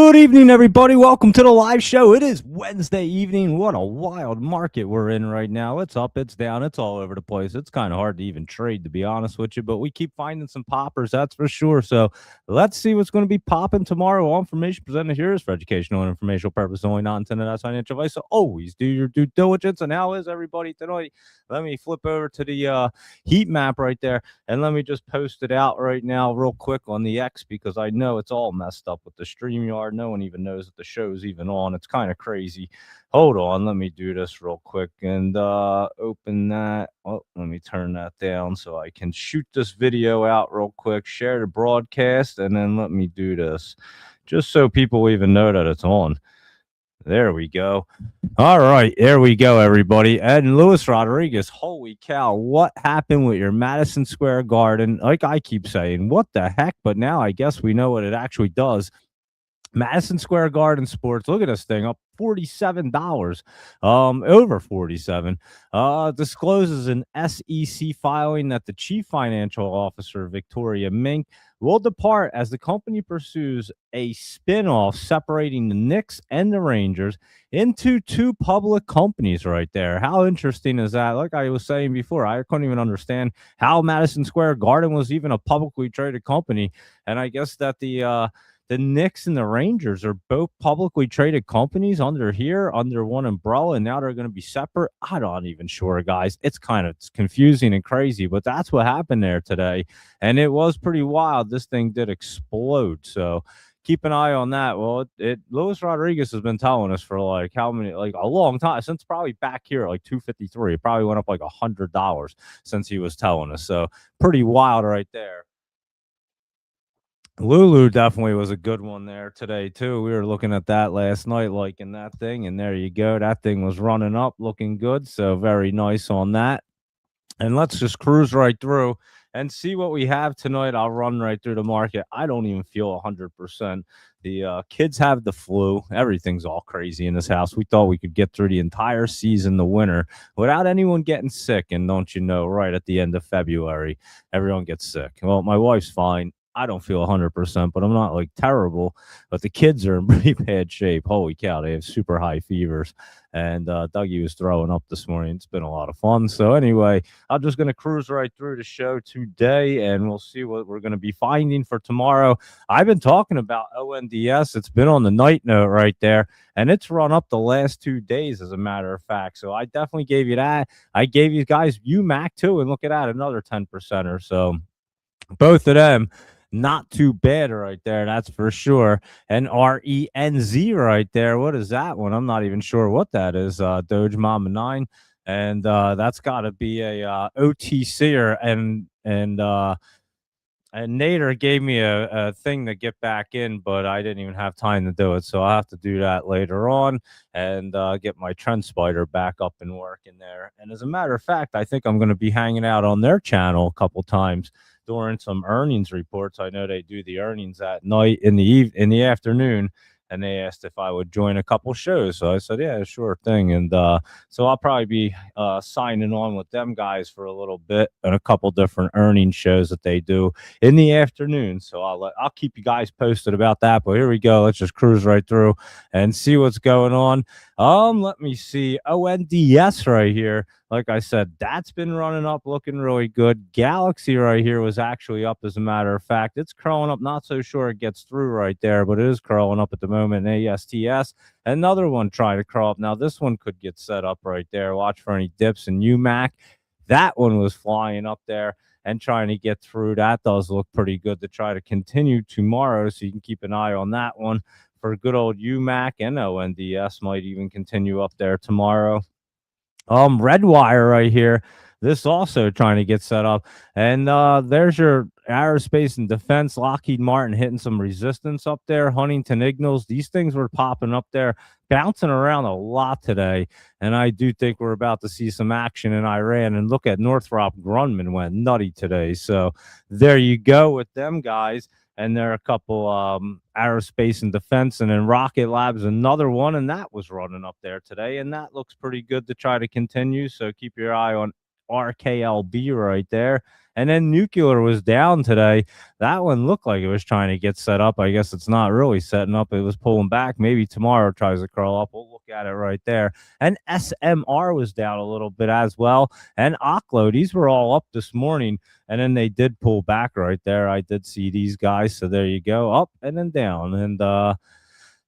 Good evening, everybody. Welcome to the live show. It is Wednesday evening. What a wild market we're in right now. It's up, it's down, it's all over the place. It's kind of hard to even trade, to be honest with you, but we keep finding some poppers, that's for sure. So let's see what's going to be popping tomorrow. All information presented here is for educational and informational purposes only, not intended as financial advice. So always do your due diligence. And how is everybody tonight? Let me flip over to the heat map right there. And let me just post it out right now real quick on the X because I know it's all messed up with the StreamYard. No one even knows that the show's even on. It's kind of crazy. Hold on. Let me do this real quick and open that. Oh, let me turn that down so I can shoot this video out real quick, share the broadcast, and then let me do this just so people even know that it's on. There we go. All right, there we go, everybody. And Luis Rodriguez, holy cow, what happened with your Madison Square Garden? Like I keep saying, what the heck? But now I guess we know what it actually does. Madison Square Garden Sports, look at this thing, up $47, over 47. Discloses an SEC filing that the chief financial officer, Victoria Mink, will depart as the company pursues a spinoff separating the Knicks and the Rangers into two public companies right there. How interesting is that? Like I was saying before, I couldn't even understand how Madison Square Garden was even a publicly traded company. And I guess that the Knicks and the Rangers are both publicly traded companies under one umbrella, and now they're going to be separate. I'm not even sure, guys. It's kind of confusing and crazy, but that's what happened there today, and it was pretty wild. This thing did explode, so keep an eye on that. Well, Luis Rodriguez has been telling us for like how many, like a long time, since probably back here at like 253. It probably went up like $100 since he was telling us. So pretty wild right there. Lulu definitely was a good one there today too. We were looking at that last night, liking that thing, and there you go. That thing was running up, looking good. So very nice on that. And let's just cruise right through and see what we have tonight. I'll run right through the market. I don't even feel 100%. The kids have the flu. Everything's all crazy in this house. We thought we could get through the entire season, the winter, without anyone getting sick. And don't you know, right at the end of February, everyone gets sick. Well, my wife's fine. I don't feel 100%, but I'm not like terrible. But the kids are in pretty bad shape. Holy cow, they have super high fevers. And Dougie was throwing up this morning. It's been a lot of fun. So anyway, I'm just going to cruise right through the show today, and we'll see what we're going to be finding for tomorrow. I've been talking about ONDS. It's been on the night note right there, and it's run up the last 2 days, as a matter of fact. So I definitely gave you that. I gave you guys UMAC too, and look at that, another 10% or so. Both of them not too bad right there, that's for sure. And RENZ right there. What is that one? I'm not even sure what that is. Doge Mama 9. And that's got to be a OTCer. And Nader gave me a thing to get back in, but I didn't even have time to do it. So I'll have to do that later on and get my Trend Spider back up and working there. And as a matter of fact, I think I'm going to be hanging out on their channel a couple times during some earnings reports. I know they do the earnings at night in the afternoon, and they asked if I would join a couple shows. So I said, yeah, sure thing. And so I'll probably be signing on with them guys for a little bit and a couple different earnings shows that they do in the afternoon. So I'll keep you guys posted about that. But here we go. Let's just cruise right through and see what's going on. Let me see. ONDS right here. Like I said, that's been running up, looking really good. Galaxy right here was actually up, as a matter of fact. It's curling up. Not so sure it gets through right there, but it is curling up at the moment. ASTS, another one trying to curl up. Now, this one could get set up right there. Watch for any dips in UMAC. That one was flying up there and trying to get through. That does look pretty good to try to continue tomorrow, so you can keep an eye on that one. For good old UMAC and ONDS might even continue up there tomorrow. Redwire right here. This also trying to get set up. And there's your aerospace and defense. Lockheed Martin hitting some resistance up there. Huntington Ingalls. These things were popping up there, bouncing around a lot today. And I do think we're about to see some action in Iran. And look at Northrop Grumman went nutty today. So there you go with them guys. And there are a couple aerospace and defense, and then Rocket Labs, another one, and that was running up there today, and that looks pretty good to try to continue. So keep your eye on RKLB right there. And then nuclear was down today. That one looked like it was trying to get set up. I guess it's not really setting up. It was pulling back. Maybe tomorrow it tries to curl up. We'll look at it right there. And SMR was down a little bit as well. And Oklo, these were all up this morning. And then they did pull back right there. I did see these guys. So there you go. Up and then down. And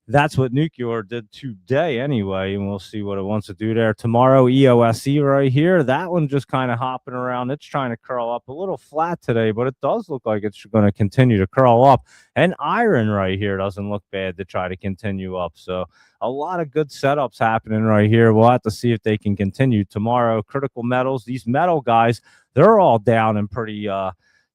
that's what nuclear did today anyway, and we'll see what it wants to do there tomorrow. EOSE right here, that one just kind of hopping around. It's trying to curl up a little flat today, but it does look like it's going to continue to curl up. And iron right here doesn't look bad to try to continue up. So a lot of good setups happening right here. We'll have to see if they can continue tomorrow. Critical metals, these metal guys, they're all down and pretty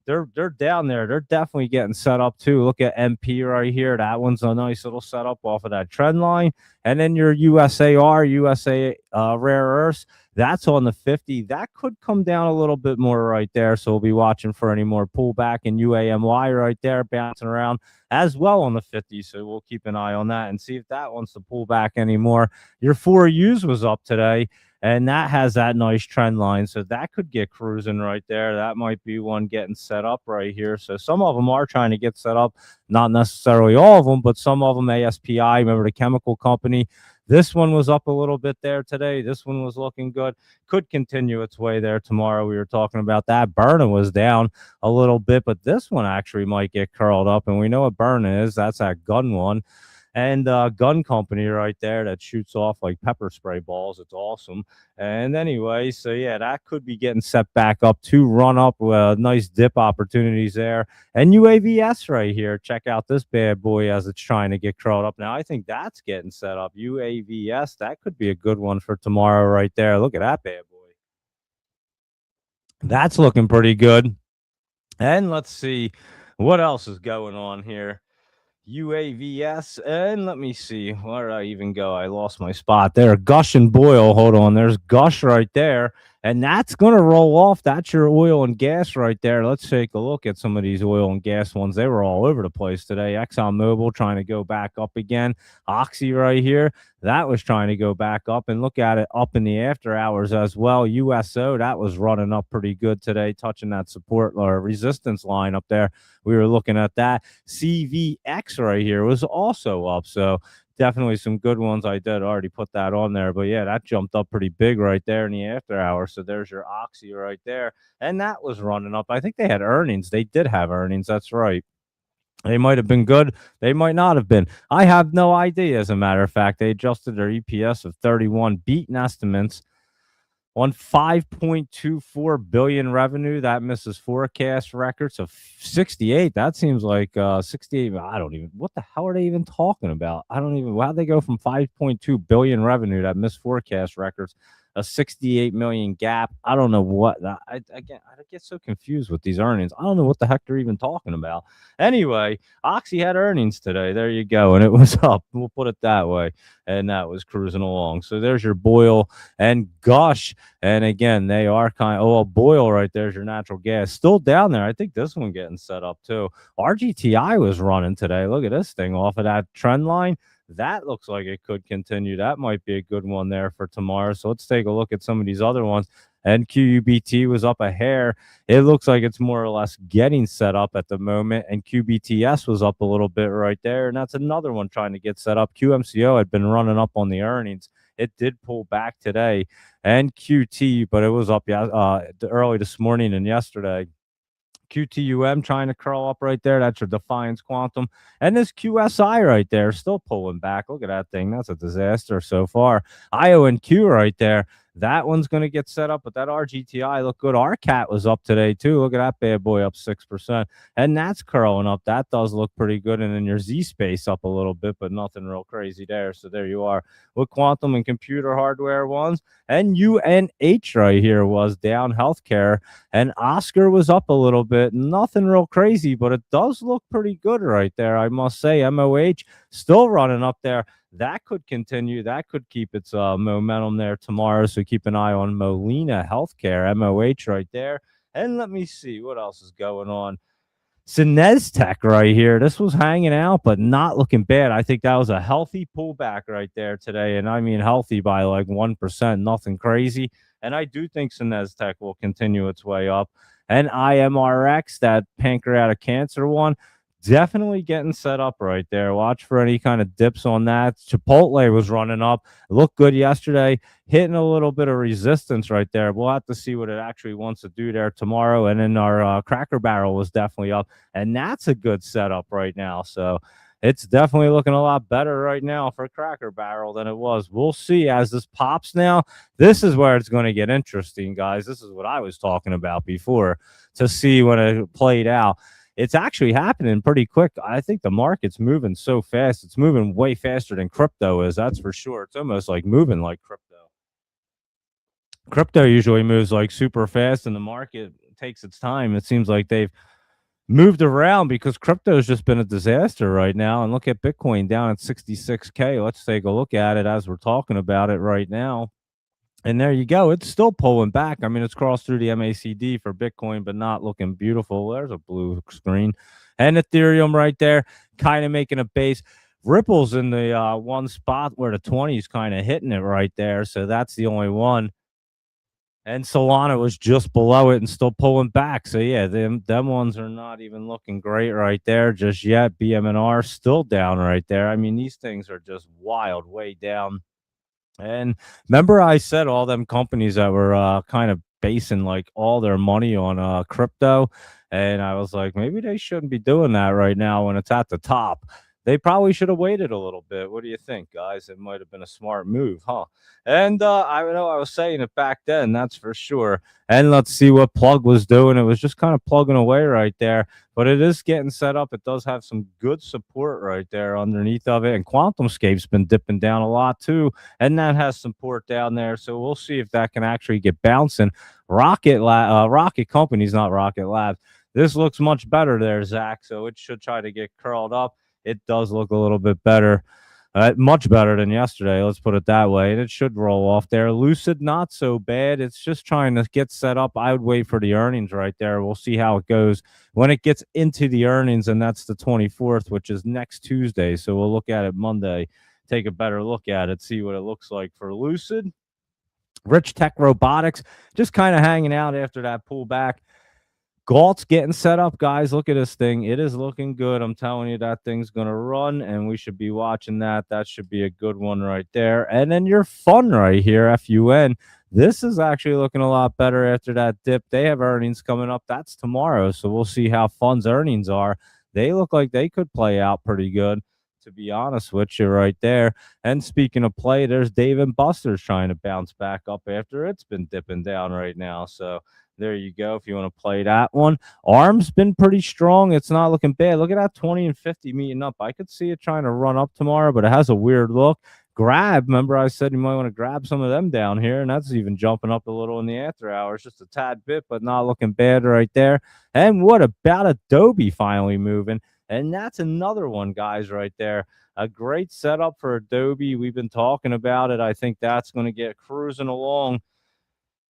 they're down there. They're definitely getting set up too. Look at MP right here. That one's a nice little setup off of that trend line. And then your USA rare earths, that's on the 50. That could come down a little bit more right there. So we'll be watching for any more pullback. And UAMY right there bouncing around as well on the 50. So we'll keep an eye on that and see if that wants to pull back anymore. Your 4Us was up today. And that has that nice trend line. So that could get cruising right there. That might be one getting set up right here. So some of them are trying to get set up. Not necessarily all of them, but some of them. ASPI, remember the chemical company. This one was up a little bit there today. This one was looking good. Could continue its way there tomorrow. We were talking about that. Burner was down a little bit, but this one actually might get curled up. And we know what Burner is. That's that gun one. And gun company right there that shoots off like pepper spray balls. It's awesome. And anyway, so yeah, that could be getting set back up to run up. Nice dip opportunities there. And UAVS right here. Check out this bad boy as it's trying to get curled up. Now, I think that's getting set up. UAVS, that could be a good one for tomorrow right there. Look at that bad boy. That's looking pretty good. And let's see what else is going on here. UAVS, and let me see, where did I even go? I lost my spot there. Gush and boil. Hold on, there's Gush right there, and that's going to roll off. That's your oil and gas right there. Let's take a look at some of these oil and gas ones. They were all over the place today. ExxonMobil trying to go back up again. Oxy right here, that was trying to go back up, and look at it up in the after hours as well. USO, that was running up pretty good today, touching that support or resistance line up there. We were looking at that. CVX right here was also up. So definitely some good ones. I did already put that on there. But yeah, that jumped up pretty big right there in the after hour. So there's your Oxy right there. And that was running up. I think they had earnings. They did have earnings. That's right. They might have been good. They might not have been. I have no idea, as a matter of fact. They adjusted their EPS of 31, beaten estimates on 5.24 billion revenue. That misses forecast records of 68. That seems like 68. I don't even, what the hell are they even talking about? I don't even, how'd they go from 5.2 billion revenue that missed forecast records, a 68 million gap? I don't know what that, I get so confused with these earnings. I don't know what the heck they're even talking about. Anyway, Oxy had earnings today. There you go. And it was up. We'll put it that way. And that was cruising along. So there's your boil and Gush. And again, they are kind of, oh, boil right there's your natural gas. Still down there. I think this one getting set up too. RGTI was running today. Look at this thing off of that trend line. That looks like it could continue. That might be a good one there for tomorrow. So let's take a look at some of these other ones. And QUBT was up a hair. It looks like it's more or less getting set up at the moment. And QBTS was up a little bit right there. And that's another one trying to get set up. QMCO had been running up on the earnings. It did pull back today. And QT, but it was up early this morning and yesterday. QTUM trying to curl up right there. That's your Defiance Quantum. And this QSI right there still pulling back. Look at that thing. That's a disaster so far. IONQ right there. That one's going to get set up, but that RGTI looked good. Our cat was up today, too. Look at that bad boy up 6%. And that's curling up. That does look pretty good. And then your Z Space up a little bit, but nothing real crazy there. So there you are with quantum and computer hardware ones. And UNH right here was down. Healthcare. And Oscar was up a little bit. Nothing real crazy, but it does look pretty good right there, I must say. MOH still running up there. That could continue. That could keep its momentum there tomorrow. So keep an eye on Molina Healthcare, MOH right there. And let me see what else is going on. Sinestech right here. This was hanging out, but not looking bad. I think that was a healthy pullback right there today. And I mean healthy by like 1%, nothing crazy. And I do think Sinestech will continue its way up. And IMRX, that pancreatic cancer one, definitely getting set up right there. Watch for any kind of dips on that. Chipotle was running up. It looked good yesterday, hitting a little bit of resistance right there. We'll have to see what it actually wants to do there tomorrow. And then our Cracker Barrel was definitely up. And that's a good setup right now. So it's definitely looking a lot better right now for Cracker Barrel than it was. We'll see as this pops now. This is where it's going to get interesting, guys. This is what I was talking about before, to see when it played out. It's actually happening pretty quick. I think the market's moving so fast. It's moving way faster than crypto is. That's for sure. It's almost like moving like crypto. Crypto usually moves like super fast, and the market takes its time. It seems like they've moved around because crypto's just been a disaster right now. And look at Bitcoin down at 66K. Let's take a look at it as we're talking about it right now. And there you go. It's still pulling back. I mean, it's crossed through the MACD for Bitcoin, but not looking beautiful. There's a blue screen. And Ethereum right there, kind of making a base. Ripple's in the one spot where the 20 is kind of hitting it right there. So that's the only one. And Solana was just below it and still pulling back. So yeah, them ones are not even looking great right there just yet. BMNR still down right there. I mean, these things are just wild, way down. And remember, I said all them companies that were kind of basing like all their money on crypto, and I was like, maybe they shouldn't be doing that right now when it's at the top. They probably should have waited a little bit. What do you think, guys? It might have been a smart move, huh? And I know I was saying it back then, that's for sure. And let's see what Plug was doing. It was just kind of plugging away right there, but it is getting set up. It does have some good support right there underneath of it. And QuantumScape's been dipping down a lot too, and that has support down there. So we'll see if that can actually get bouncing. Rocket Companies, not Rocket Labs. This looks much better there, Zach. So it should try to get curled up. It does look a little bit better. Much better than yesterday, let's put it that way. And it should roll off there. Lucid, not so bad. It's just trying to get set up. I would wait for the earnings right there. We'll see how it goes when it gets into the earnings, and that's the 24th, which is next Tuesday. So we'll look at it Monday, take a better look at it, see what it looks like for Lucid. Rich Tech Robotics, just kind of hanging out after that pullback. Galt's getting set up, guys. Look at this thing. It is looking good. I'm telling you, that thing's going to run, and we should be watching that. That should be a good one right there. And then your fun right here, FUN. This is actually looking a lot better after that dip. They have earnings coming up. That's tomorrow, so we'll see how Fun's earnings are. They look like they could play out pretty good, to be honest with you right there. And speaking of play, there's Dave and Buster's trying to bounce back up after it's been dipping down right now. So there you go. If you want to play that one, ARM's been pretty strong. It's not looking bad. Look at that 20 and 50 meeting up. I could see it trying to run up tomorrow, but it has a weird look. Grab, remember I said you might want to grab some of them down here, and that's even jumping up a little in the after hours, just a tad bit, but not looking bad right there. And what about Adobe finally moving? And that's another one, guys, right there. A great setup for Adobe. We've been talking about it. I think that's going to get cruising along.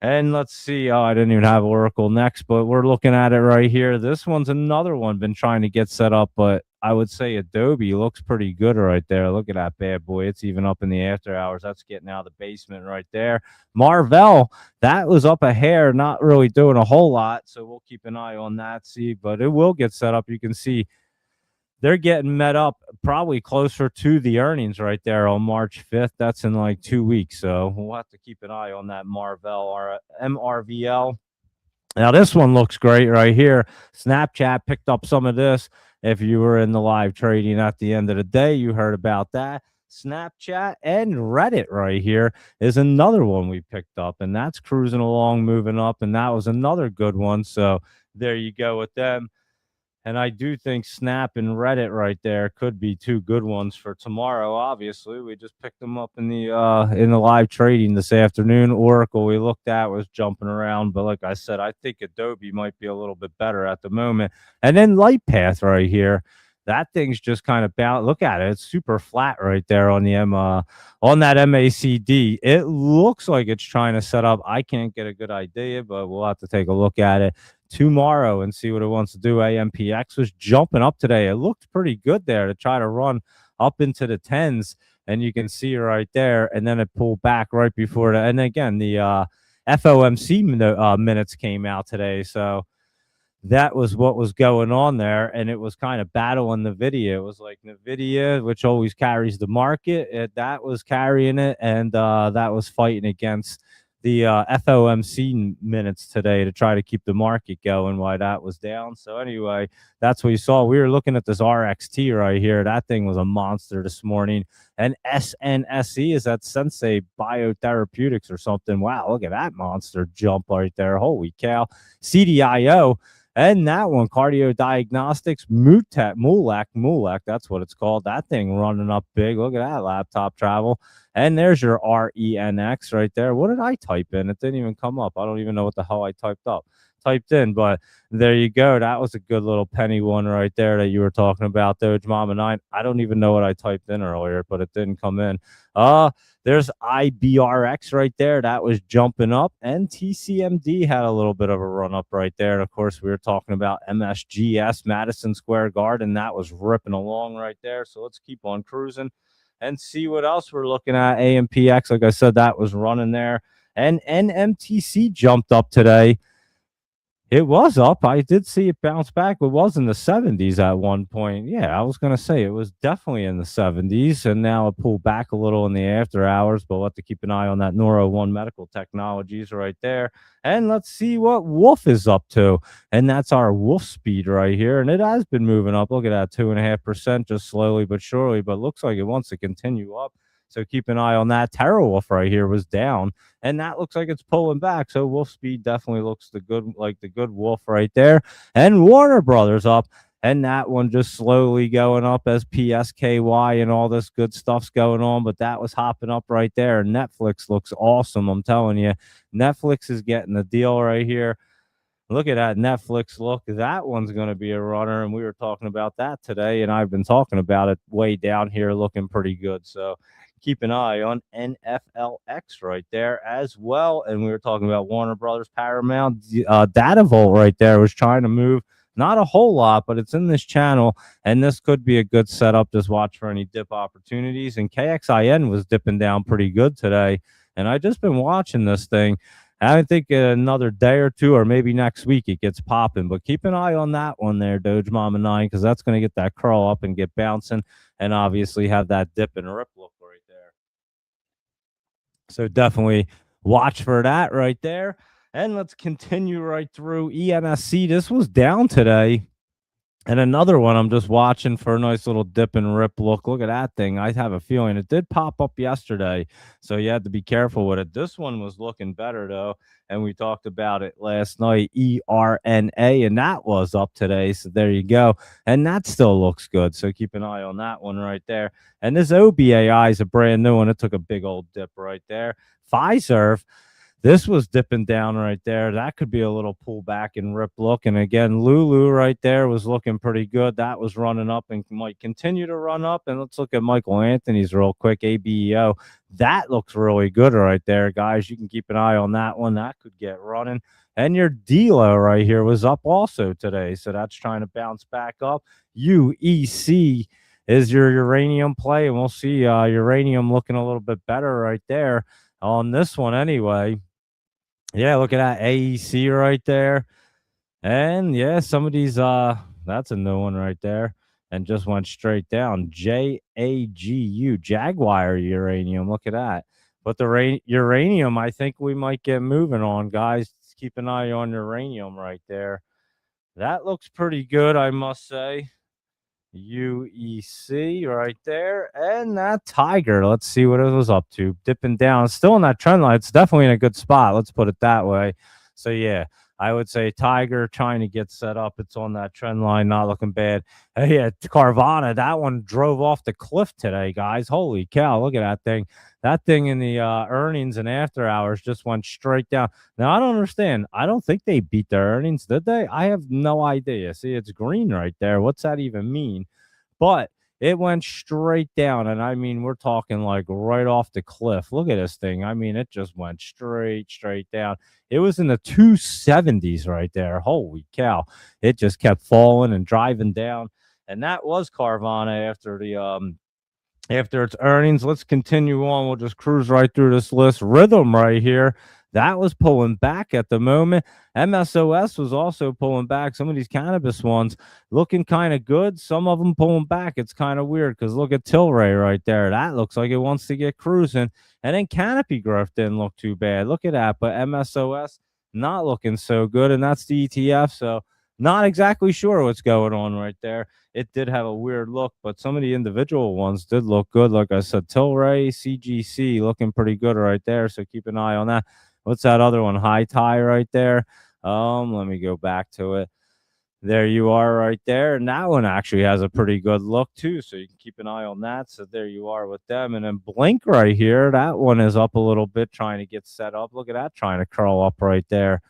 And let's see. Oh, I didn't even have Oracle next, but we're looking at it right here. This one's another one been trying to get set up, but I would say Adobe looks pretty good right there. Look at that bad boy. It's even up in the after hours. That's getting out of the basement right there. Marvell, that was up a hair, not really doing a whole lot. So we'll keep an eye on that, see, but it will get set up. You can see they're getting met up probably closer to the earnings right there on March 5th. That's in like 2 weeks. So we'll have to keep an eye on that Marvell or MRVL. Now, this one looks great right here. Snapchat picked up some of this. If you were in the live trading at the end of the day, you heard about that. Snapchat and Reddit right here is another one we picked up, and that's cruising along, moving up, and that was another good one. So there you go with them. And I do think Snap and Reddit right there could be two good ones for tomorrow. Obviously, we just picked them up in the live trading this afternoon. Oracle we looked at was jumping around, but like I said, I think Adobe might be a little bit better at the moment. And then LightPath right here, that thing's just kind of bound. Look at it; it's super flat right there on the on that MACD. It looks like it's trying to set up. I can't get a good idea, but we'll have to take a look at it tomorrow and see what it wants to do. AMPX was jumping up today. It looked pretty good there to try to run up into the tens, and you can see right there, and then it pulled back right before that. And again, the FOMC minutes came out today. So that was what was going on there, and it was kind of battling Nvidia. It was like Nvidia, which always carries the market, that was carrying it, and that was fighting against the FOMC minutes today to try to keep the market going while that was down. So anyway, that's what you saw. We were looking at this RXT right here. That thing was a monster this morning. And SNSE is that Sensei Biotherapeutics or something. Wow, look at that monster jump right there. Holy cow. CDIO. And that one, Cardio Diagnostics, Mulek, that's what it's called. That thing running up big. Look at that laptop travel. And there's your RENX right there. What did I type in? It didn't even come up. I don't even know what the hell I typed in, but there you go. That was a good little penny one right there that you were talking about, Doge Mama 9. I don't even know what I typed in earlier, but it didn't come in. There's IBRX right there. That was jumping up. And TCMD had a little bit of a run up right there. And of course, we were talking about MSGS, Madison Square Garden. That was ripping along right there. So let's keep on cruising and see what else we're looking at. AMPX, like I said, that was running there. And NMTC jumped up today. It was up. I did see it bounce back. It was in the 70s at one point. Yeah, I was going to say it was definitely in the 70s, and now it pulled back a little in the after hours, but we'll have to keep an eye on that Neuro One Medical Technologies right there. And let's see what Wolf is up to. And that's our Wolf speed right here. And it has been moving up. Look at that, 2.5%, just slowly but surely, but looks like it wants to continue up. So keep an eye on that. TerraWolf right here was down, and that looks like it's pulling back. So Wolf Speed definitely looks the good Wolf right there. And Warner Brothers up, and that one just slowly going up as PSKY and all this good stuff's going on. But that was hopping up right there. Netflix looks awesome. I'm telling you, Netflix is getting the deal right here. Look at that Netflix look. That one's going to be a runner, and we were talking about that today, and I've been talking about it way down here looking pretty good. So keep an eye on NFLX right there as well. And we were talking about Warner Brothers, Paramount, DataVolt right there was trying to move. Not a whole lot, but it's in this channel, and this could be a good setup. Just watch for any dip opportunities. And KXIN was dipping down pretty good today, and I just been watching this thing. I think another day or two, or maybe next week, it gets popping. But keep an eye on that one there, Doge Mama 9, because that's going to get that curl up and get bouncing, and obviously have that dip and rip look right there. So definitely watch for that right there. And let's continue right through EMSC. This was down today. And another one I'm just watching for a nice little dip and rip look. Look at that thing. I have a feeling it did pop up yesterday, so you had to be careful with it. This one was looking better, though, and we talked about it last night, ERNA, and that was up today. So there you go. And that still looks good, so keep an eye on that one right there. And this OBAI is a brand new one. It took a big old dip right there. Pfizer, this was dipping down right there. That could be a little pullback and rip look. And again, Lulu right there was looking pretty good. That was running up and might continue to run up. And let's look at Michael Anthony's real quick, ABEO. That looks really good right there, guys. You can keep an eye on that one. That could get running. And your DELO right here was up also today. So that's trying to bounce back up. UEC is your uranium play. And we'll see uranium looking a little bit better right there on this one anyway. Yeah, look at that AEC right there. And yeah, some of these that's a new one right there. And just went straight down. JAGU, Jaguar Uranium. Look at that. But the uranium, I think we might get moving on, guys. Keep an eye on uranium right there. That looks pretty good, I must say. UEC right there. And that Tiger, let's see what it was up to. Dipping down, still in that trend line. It's definitely in a good spot, let's put it that way. So yeah, I would say Tiger trying to get set up. It's on that trend line, not looking bad. Hey, yeah, Carvana, that one drove off the cliff today, guys. Holy cow, look at that thing. That thing in the earnings and after hours just went straight down. Now, I don't understand. I don't think they beat their earnings, did they? I have no idea. See, it's green right there. What's that even mean? But it went straight down. And I mean, we're talking like right off the cliff. Look at this thing. I mean, it just went straight down. It was in the 270s right there. Holy cow. It just kept falling and driving down. And that was Carvana after its earnings. Let's continue on. We'll just cruise right through this list. Rhythm right here. that was pulling back at the moment. MSOS was also pulling back. Some of these cannabis ones looking kind of good. Some of them pulling back. It's kind of weird because look at Tilray right there. That looks like it wants to get cruising. And then Canopy Growth didn't look too bad. Look at that. But MSOS not looking so good. And that's the ETF. So not exactly sure what's going on right there. It did have a weird look, but some of the individual ones did look good. Like I said, Tilray, CGC looking pretty good right there. So keep an eye on that. What's that other one? High Tie right there. Let me go back to it. There you are right there. And that one actually has a pretty good look too. So you can keep an eye on that. So there you are with them. And then Blink right here. That one is up a little bit trying to get set up. Look at that trying to curl up right there.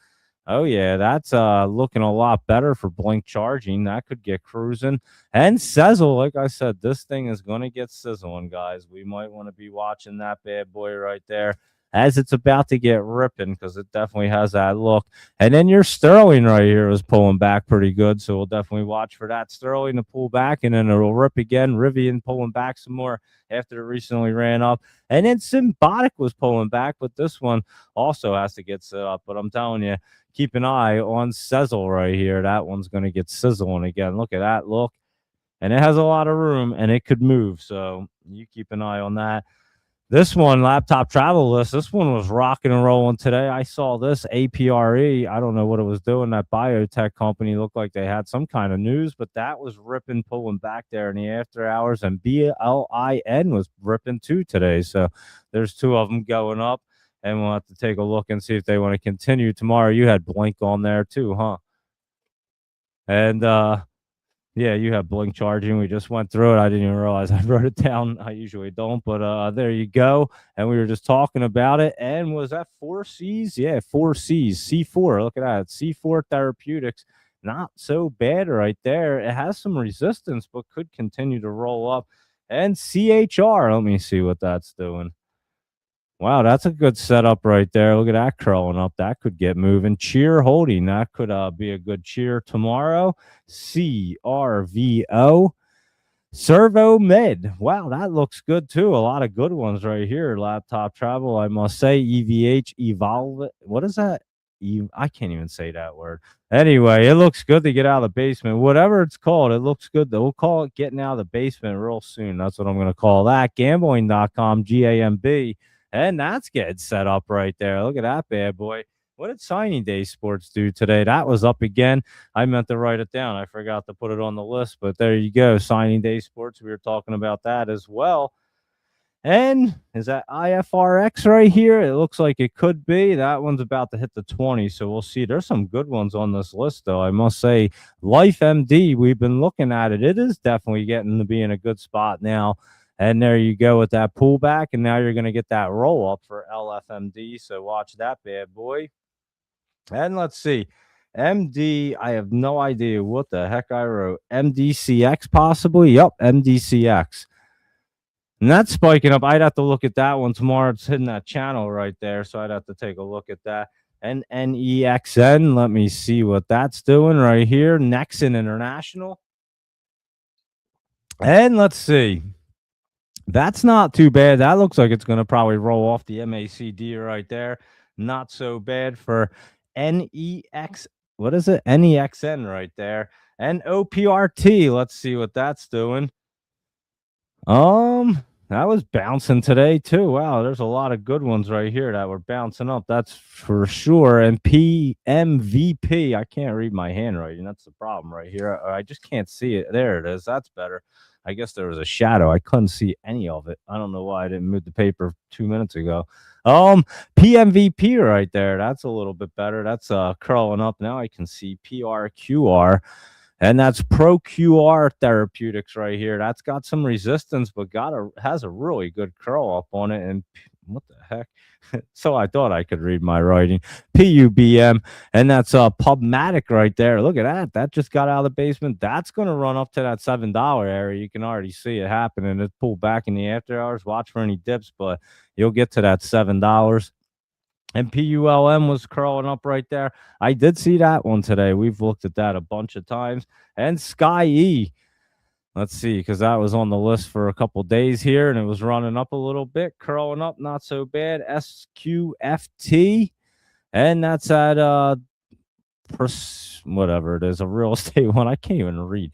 Oh yeah, that's looking a lot better for Blink charging. That could get cruising. And Sizzle, like I said, this thing is going to get sizzling, guys. We might want to be watching that bad boy right there as it's about to get ripping because it definitely has that look. And then your Sterling right here is pulling back pretty good, so we'll definitely watch for that Sterling to pull back, and then it'll rip again. Rivian pulling back some more after it recently ran up. And then Symbiotic was pulling back, but this one also has to get set up. But I'm telling you, keep an eye on Sizzle right here. That one's going to get sizzling again. Look at that look. And it has a lot of room and it could move. So you keep an eye on that. This one, Laptop Travel List, this one was rocking and rolling today. I saw this APRE. I don't know what it was doing. That biotech company looked like they had some kind of news, but that was ripping, pulling back there in the after hours. And BLIN was ripping too today. So there's two of them going up. And we'll have to take a look and see if they want to continue tomorrow. You had Blink on there too, huh? And yeah, you have Blink charging. We just went through it. I didn't even realize I wrote it down. I usually don't, but there you go. And we were just talking about it. And was that 4Cs? Yeah, 4Cs. C4. Look at that. C4 Therapeutics. Not so bad right there. It has some resistance, but could continue to roll up. And CHR. Let me see what that's doing. Wow, that's a good setup right there. Look at that curling up. That could get moving. Cheer holding. That could be a good cheer tomorrow. CRVO. Servo Med. Wow, that looks good too. A lot of good ones right here. Laptop Travel, I must say. EVH Evolve. What is that? I can't even say that word. Anyway, it looks good to get out of the basement. Whatever it's called, it looks good. We'll call it getting out of the basement real soon. That's what I'm going to call that. Gambling.com, GAMB. And that's getting set up right there. Look at that bad boy. What did Signing Day Sports do today? That was up again. I meant to write it down. I forgot to put it on the list, but there you go. Signing Day Sports. We were talking about that as well. And is that IFRX right here? It looks like it could be. That one's about to hit the 20, so we'll see. There's some good ones on this list, though. I must say, Life MD, we've been looking at it. It is definitely getting to be in a good spot now. And there you go with that pullback. And now you're going to get that roll up for LFMD. So watch that bad boy. And let's see. MD, I have no idea what the heck I wrote. MDCX possibly? Yep, MDCX. And that's spiking up. I'd have to look at that one tomorrow. It's hitting that channel right there. So I'd have to take a look at that. And NEXN, let me see what that's doing right here. Nexon International. And let's see. That's not too bad. That looks like it's going to probably roll off the MACD right there. Not so bad for NEX. What is it? NEXN right there. And OPRT. Let's see what that's doing. That was bouncing today too. Wow, there's a lot of good ones right here that were bouncing up. That's for sure. And PMVP. I can't read my handwriting. That's the problem right here. I just can't see it. There it is. That's better. I guess there was a shadow. I couldn't see any of it. I don't know why I didn't move the paper 2 minutes ago. PMVP right there. That's a little bit better. That's curling up. Now I can see PRQR. And that's ProQR Therapeutics right here. That's got some resistance, but has a really good curl up on it. And what the heck? So I thought I could read my writing. PUBM, and that's Pubmatic right there. Look at that. That just got out of the basement. That's going to run up to that $7 area. You can already see it happening. It pulled back in the after hours. Watch for any dips, but you'll get to that $7. And PULM was curling up right there. I did see that one today. We've looked at that a bunch of times. And Sky E. Let's see, because that was on the list for a couple days here, and it was running up a little bit, curling up, not so bad. SQFT. and that's at whatever it is, a real estate one. I can't even read.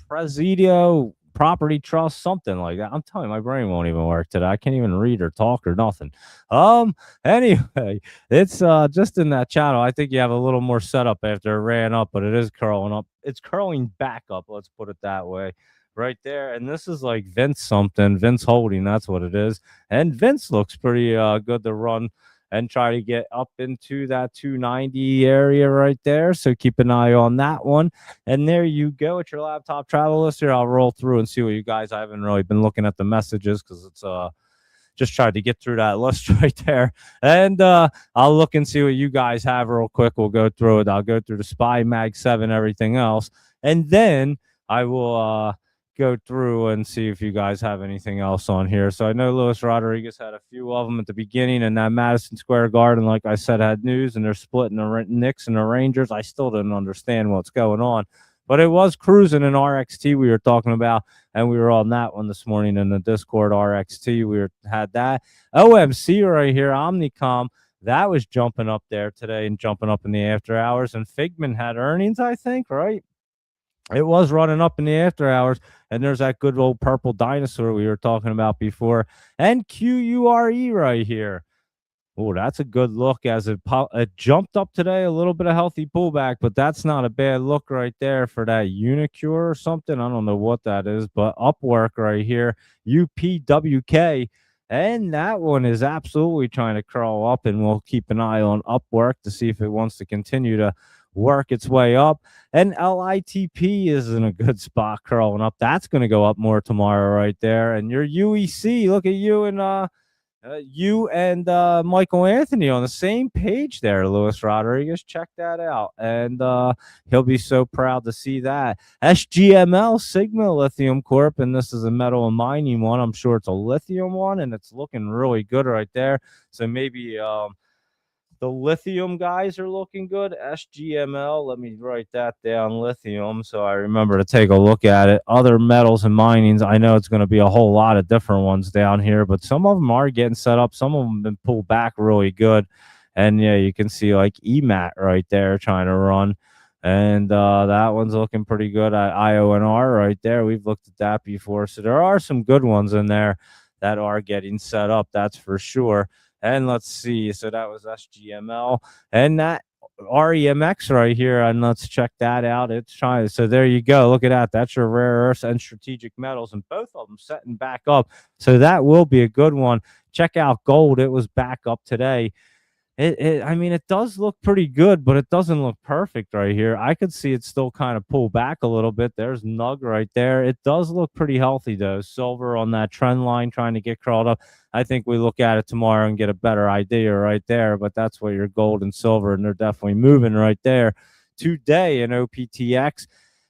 Presidio Property Trust, something like that. I'm telling you, my brain won't even work today. I can't even read or talk or nothing. Um, anyway, it's just in that channel. I think you have a little more setup after it ran up, but it is curling up. It's curling back up. Let's put it that way. Right there, and this is like Vince something, Vince Holding. That's what it is, and Vince looks pretty good to run and try to get up into that 290 area right there. So keep an eye on that one. And there you go at your laptop travel list here. I'll roll through and see what you guys. I haven't really been looking at the messages because it's just tried to get through that list right there. And I'll look and see what you guys have real quick. We'll go through it. I'll go through the Spy Mag 7, everything else. And then I will go through and see if you guys have anything else on here. So I know Luis Rodriguez had a few of them at the beginning, and that Madison Square Garden, like I said, had news, and they're splitting the Knicks and the Rangers. I still didn't understand what's going on. But it was cruising in RXT we were talking about, and we were on that one this morning in the Discord RXT. Had that OMC right here, Omnicom. That was jumping up there today and jumping up in the after hours. And Figment had earnings, I think, right? It was running up in the after hours, and there's that good old purple dinosaur we were talking about before, and QURE right here. Oh, that's a good look as it jumped up today. A little bit of healthy pullback, but that's not a bad look right there for that Unicure or something. I don't know what that is, but Upwork right here, UPWK. And that one is absolutely trying to crawl up, and we'll keep an eye on Upwork to see if it wants to continue to work its way up. And LITP is in a good spot crawling up. That's going to go up more tomorrow right there. And your UEC, look at you and Michael Anthony on the same page there, Luis Rodriguez. Check that out. And he'll be so proud to see that. SGML, Sigma Lithium Corp. And this is a metal and mining one. I'm sure it's a lithium one, and it's looking really good right there. So maybe the lithium guys are looking good. SGML, let me write that down, lithium, so I remember to take a look at it. Other metals and minings, I know it's going to be a whole lot of different ones down here, but some of them are getting set up. Some of them have been pulled back really good. And yeah, you can see like EMAT right there trying to run. And that one's looking pretty good at IONR right there. We've looked at that before. So there are some good ones in there that are getting set up, that's for sure. And let's see. So that was SGML and that REMX right here. And let's check that out. It's trying. So there you go. Look at that. That's your rare earths and strategic metals, and both of them setting back up. So that will be a good one. Check out gold. It was back up today. I mean, it does look pretty good, but it doesn't look perfect right here. I could see it still kind of pull back a little bit. There's Nug right there. It does look pretty healthy, though. Silver on that trend line trying to get crawled up. I think we look at it tomorrow and get a better idea right there, but that's where your gold and silver, and they're definitely moving right there today in OPTX.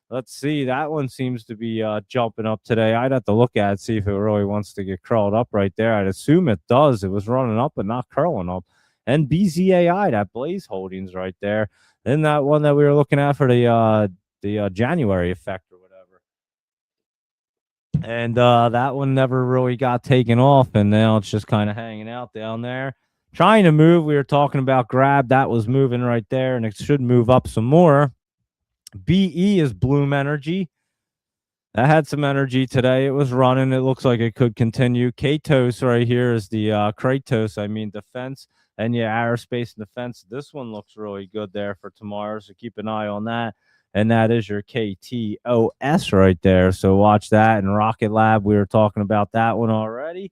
Let's see. That one seems to be jumping up today. I'd have to look at it, see if it really wants to get crawled up right there. I'd assume it does. It was running up but not curling up. And BZAI, that Blaze Holdings right there. Then that one that we were looking at for the January effect or whatever. And that one never really got taken off, and now it's just kind of hanging out down there. Trying to move. We were talking about grab. That was moving right there, and it should move up some more. BE is Bloom Energy. That had some energy today. It was running. It looks like it could continue. Kratos right here is the Kratos, I mean defense. And yeah, aerospace and defense. This one looks really good there for tomorrow. So keep an eye on that. And that is your KTOS right there. So watch that. And Rocket Lab, we were talking about that one already.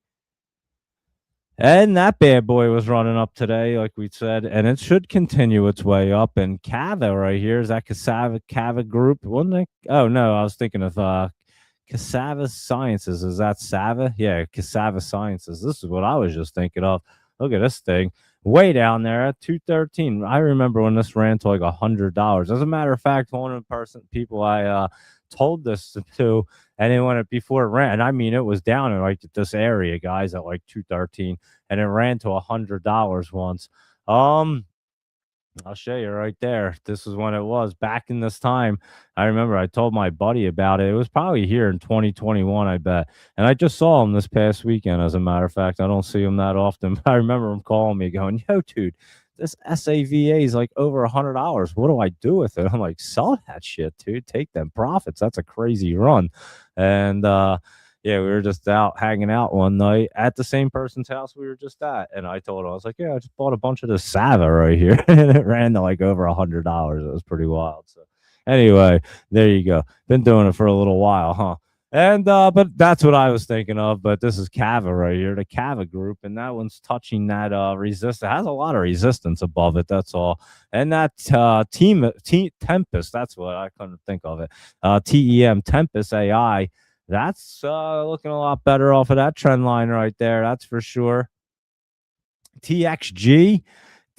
And that bad boy was running up today, like we said, and it should continue its way up. And Cava right here, is that Cava Group? Wasn't it? Oh no, I was thinking of Cassava Sciences. Is that Sava? Yeah, Cassava Sciences. This is what I was just thinking of. Look at this thing, way down there at 213. I remember when this ran to like $100. As a matter of fact, one of the people I told this to, and then when it before it ran, I mean, it was down in like this area, guys, at like 213, and it ran to $100 once. I'll show you right there. This is when it was back in this time. I remember I told my buddy about it. It was probably here in 2021, I bet. And I just saw him this past weekend, as a matter of fact. I don't see him that often, but I remember him calling me going, "Yo, dude, this SAVA is like over $100. What do I do with it?" I'm like, "Sell that shit, dude. Take them profits. That's a crazy run." And yeah, we were just out hanging out one night at the same person's house we were just at, and I told him, I was like, "Yeah, I just bought a bunch of this Sava right here," and it ran to like over $100. It was pretty wild. So, anyway, there you go. Been doing it for a litl while, huh? And but that's what I was thinking of. But this is Cava right here, the Cava group, and that one's touching that resist. It has a lot of resistance above it. That's all. And that Tempest. That's what I couldn't think of it. TEM Tempest AI. That's looking a lot better off of that trend line right there. That's for sure. TXG,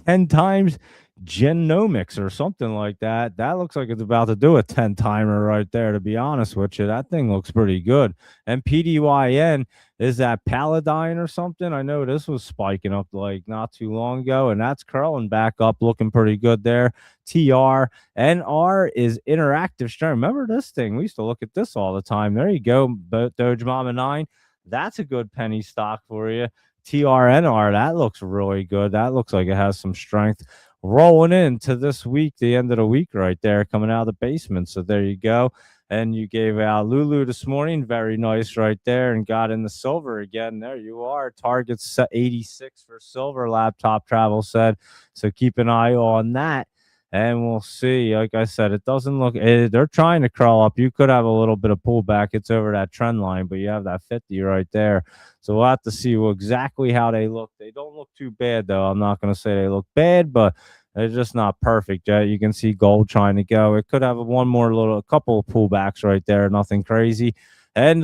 10 times genomics or something like that. That looks like it's about to do a 10 timer right there, to be honest with you. That thing looks pretty good. And PDYN, is that Paladine or something? I know this was spiking up like not too long ago, and that's curling back up, looking pretty good there. TR and R is interactive strength. Remember this thing? We used to look at this all the time. There you go, Doge Mama 9. That's a good penny stock for you. TRNR, that looks really good. That looks like it has some strength rolling into this week, the end of the week right there, coming out of the basement. So there you go. And you gave out Lulu this morning. Very nice right there, and got in the silver again. There you are. Target's 86 for silver, Laptop Travel said. So keep an eye on that. And we'll see. Like I said, it doesn't look, they're trying to crawl up. You could have a little bit of pullback. It's over that trend line, but you have that 50 right there. So we'll have to see exactly how they look. They don't look too bad, though. I'm not going to say they look bad, but they're just not perfect yet. You can see gold trying to go. It could have a couple of pullbacks right there. Nothing crazy. And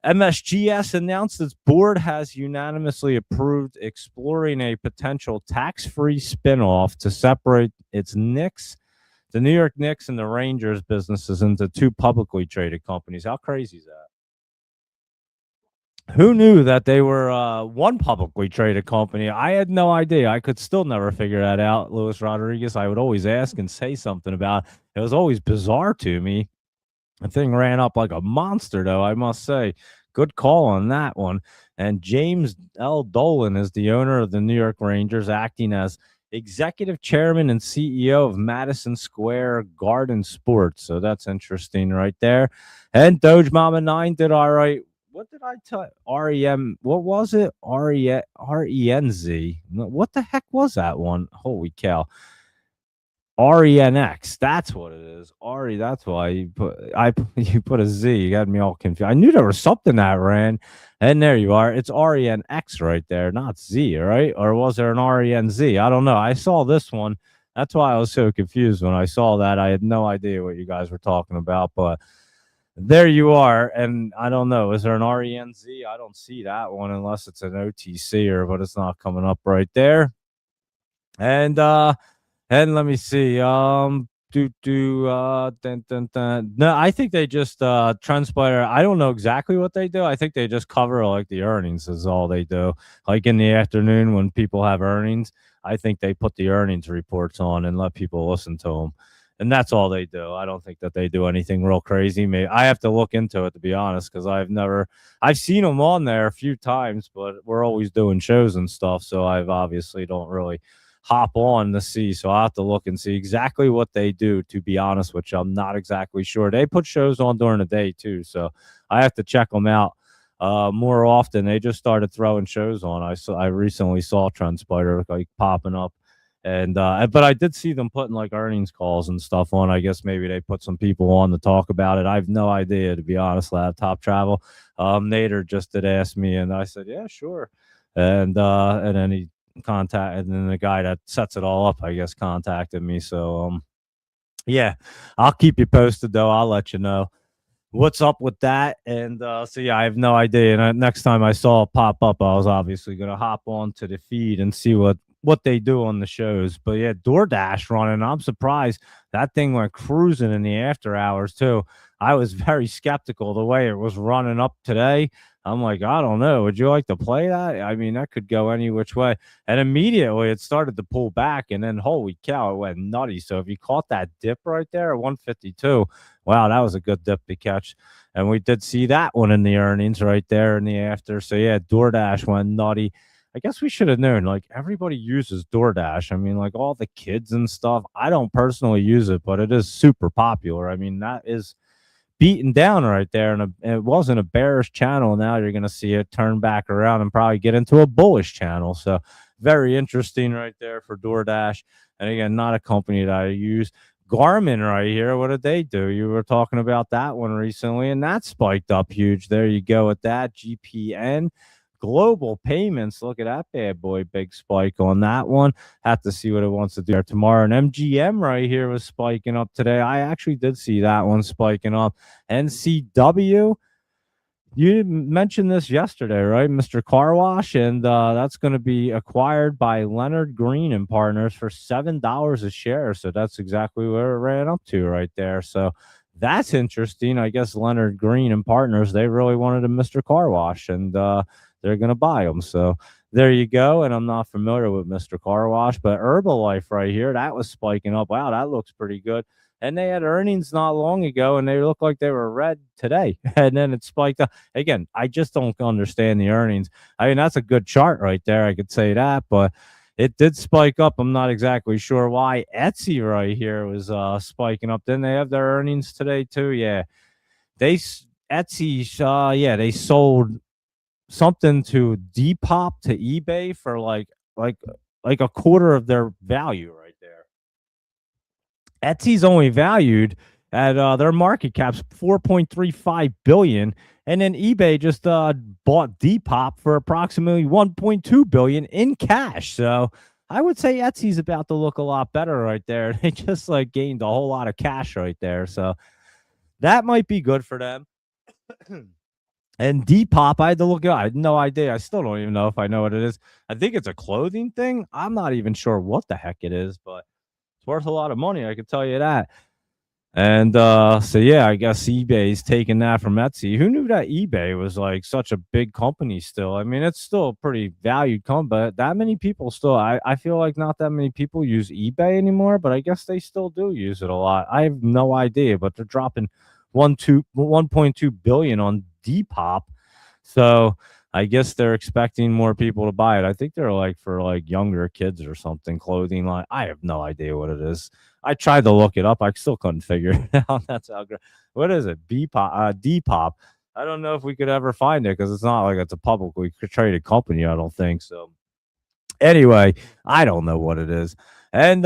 MSGS announced its board has unanimously approved exploring a potential tax-free spinoff to separate its Knicks, the New York Knicks, and the Rangers businesses into two publicly traded companies. How crazy is that? Who knew that they were one publicly traded company? I had no idea. I could still never figure that out, Luis Rodriguez. I would always ask and say something about it. It was always bizarre to me. The thing ran up like a monster, though, I must say. Good call on that one. And James L. Dolan is the owner of the New York Rangers, acting as executive chairman and CEO of Madison Square Garden Sports. So that's interesting right there. And Doge Mama 9 did all right. What did I tell REM? What was it? RENZ. What the heck was that one? Holy cow. RENX. That's what it is. RE. That's why you put a Z. You got me all confused. I knew there was something that ran, and there you are. It's RENX right there, not Z, right? Or was there an RENZ? I don't know. I saw this one. That's why I was so confused when I saw that. I had no idea what you guys were talking about, but there you are. And I don't know. Is there an RENZ? I don't see that one unless it's an OTC but it's not coming up right there. And let me see. No, I think they just transpire. I don't know exactly what they do. I think they just cover like the earnings is all they do. Like in the afternoon when people have earnings, I think they put the earnings reports on and let people listen to them. And that's all they do. I don't think that they do anything real crazy. Maybe I have to look into it, to be honest, because I've seen them on there a few times, but we're always doing shows and stuff. So I've obviously don't really hop on to see. So I'll have to look and see exactly what they do, to be honest with you. I'm not exactly sure. They put shows on during the day too. So I have to check them out more often. They just started throwing shows on. I recently saw Transpider like popping up. And but I did see them putting like earnings calls and stuff on. I guess maybe they put some people on to talk about it. I have no idea, to be honest. Laptop Travel. Nader just did ask me, and I said, yeah, sure. And then he contact, and then the guy that sets it all up, I guess, contacted me. So yeah, I'll keep you posted, though. I'll let you know what's up with that. And so yeah, I have no idea. And next time I saw it pop up, I was obviously gonna hop on to the feed and see what they do on the shows. But yeah, DoorDash running. I'm surprised that thing went cruising in the after hours too. I was very skeptical the way it was running up today, I'm like, I don't know. Would you like to play that? I mean, that could go any which way. And immediately it started to pull back, and then holy cow, it went nutty. So if you caught that dip right there at 152, wow, that was a good dip to catch. And we did see that one in the earnings right there in the after. So yeah, DoorDash went nutty. I guess we should have known. Like everybody uses DoorDash. I mean, like all the kids and stuff. I don't personally use it, but it is super popular. I mean, that is beaten down right there, and it wasn't a bearish channel. Now you're going to see it turn back around and probably get into a bullish channel. So very interesting right there for DoorDash. And again, not a company that I use. Garmin right here. What did they do? You were talking about that one recently, and that spiked up huge. There you go with that. GPN. Global Payments, look at that bad boy, big spike on that one. Have to see what it wants to do there tomorrow. And MGM right here was spiking up today. I actually did see that one spiking up. NCW, you mentioned this yesterday, right, Mr. Car Wash, and that's going to be acquired by Leonard Green and Partners for $7 a share. So that's exactly where it ran up to right there. So that's interesting. I guess Leonard Green and Partners, they really wanted a Mr. Car Wash, and they're going to buy them. So there you go. And I'm not familiar with Mr. Car Wash, but Herbalife right here, that was spiking up. Wow, that looks pretty good. And they had earnings not long ago, and they look like they were red today. And then it spiked up. Again, I just don't understand the earnings. I mean, that's a good chart right there. I could say that, but it did spike up. I'm not exactly sure why. Etsy right here was spiking up. Didn't they have their earnings today too? Yeah, Etsy. Yeah, they sold something to Depop to eBay for like a quarter of their value right there. Etsy's only valued at their market cap's 4.35 billion, and then eBay just bought Depop for approximately 1.2 billion in cash. So I would say Etsy's about to look a lot better right there. They just like gained a whole lot of cash right there, so that might be good for them. And Depop, I had to look it up. I had no idea. I still don't even know if I know what it is. I think it's a clothing thing. I'm not even sure what the heck it is, but it's worth a lot of money. I can tell you that. And so yeah, I guess eBay's taking that from Etsy. Who knew that eBay was like such a big company still? I mean, it's still a pretty valued company, but that many people still, I feel like not that many people use eBay anymore, but I guess they still do use it a lot. I have no idea, but they're dropping 1.2 billion on Depop. So I guess they're expecting more people to buy it. I think they're like for like younger kids or something, clothing line. I have no idea what it is. I tried to look it up. I still couldn't figure it out. That's how great. What is it? Depop. I don't know if we could ever find it because it's not like it's a publicly traded company. I don't think so. Anyway, I don't know what it is. And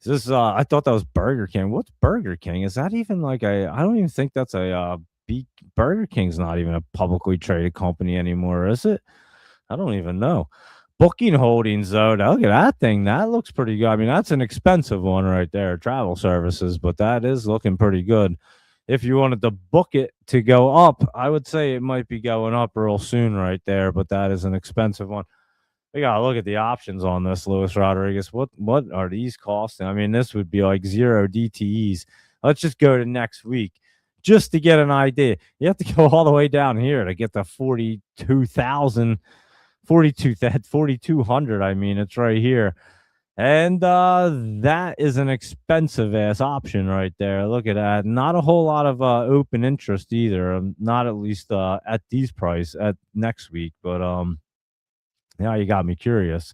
this I thought that was Burger King. What's Burger King? Is that even like a I don't even think that's a Burger King's not even a publicly traded company anymore, is it? I don't even know. Booking Holdings, though, now look at that thing. That looks pretty good. I mean, that's an expensive one right there, travel services, but that is looking pretty good. If you wanted to book it to go up, I would say it might be going up real soon right there, but that is an expensive one. We gotta look at the options on this, Luis Rodriguez. What are these costing? I mean, this would be like 0 DTEs. Let's just go to next week just to get an idea. You have to go all the way down here to get the 42,000, 4,200. I mean, it's right here. And that is an expensive ass option right there. Look at that. Not a whole lot of open interest either. Not at least at these price at next week. But now you got me curious.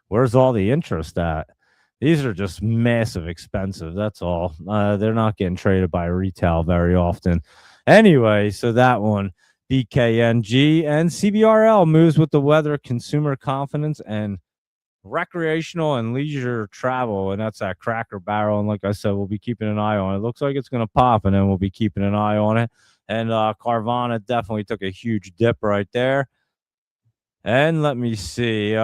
Where's all the interest at? These are just massive expensive. That's all. They're not getting traded by retail very often. Anyway, so that one, BKNG and CBRL moves with the weather, consumer confidence, and recreational and leisure travel. And that's that Cracker Barrel. And like I said, we'll be keeping an eye on it. Looks like it's going to pop, and then we'll be keeping an eye on it. And Carvana definitely took a huge dip right there. And let me see.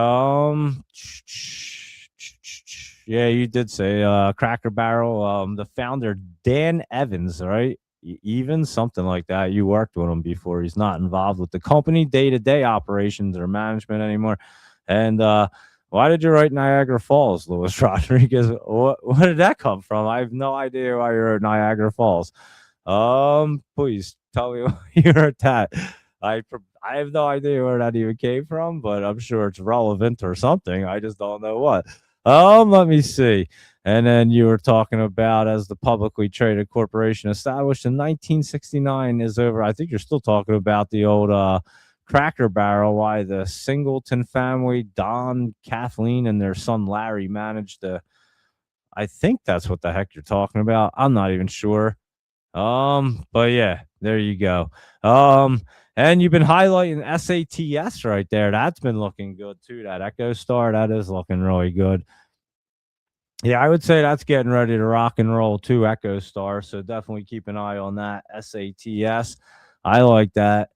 Yeah, you did say Cracker Barrel. The founder Dan Evans, right? Even something like that. You worked with him before. He's not involved with the company day-to-day operations or management anymore. And why did you write Niagara Falls, Luis Rodriguez? Where did that come from? I have no idea why you wrote Niagara Falls. Please tell me why you wrote that. I I have no idea where that even came from, but I'm sure it's relevant or something. I just don't know what. Let me see. And then you were talking about as the publicly traded corporation established in 1969 is over. I think you're still talking about the old Cracker Barrel. Why the Singleton family, Don, Kathleen, and their son Larry managed to. I think that's what the heck you're talking about. I'm not even sure. But yeah, there you go. Um, and you've been highlighting SATS right there. That's been looking good too. That Echo Star, that is looking really good. Yeah, I would say that's getting ready to rock and roll too, Echo Star. So definitely keep an eye on that. SATS. I like that.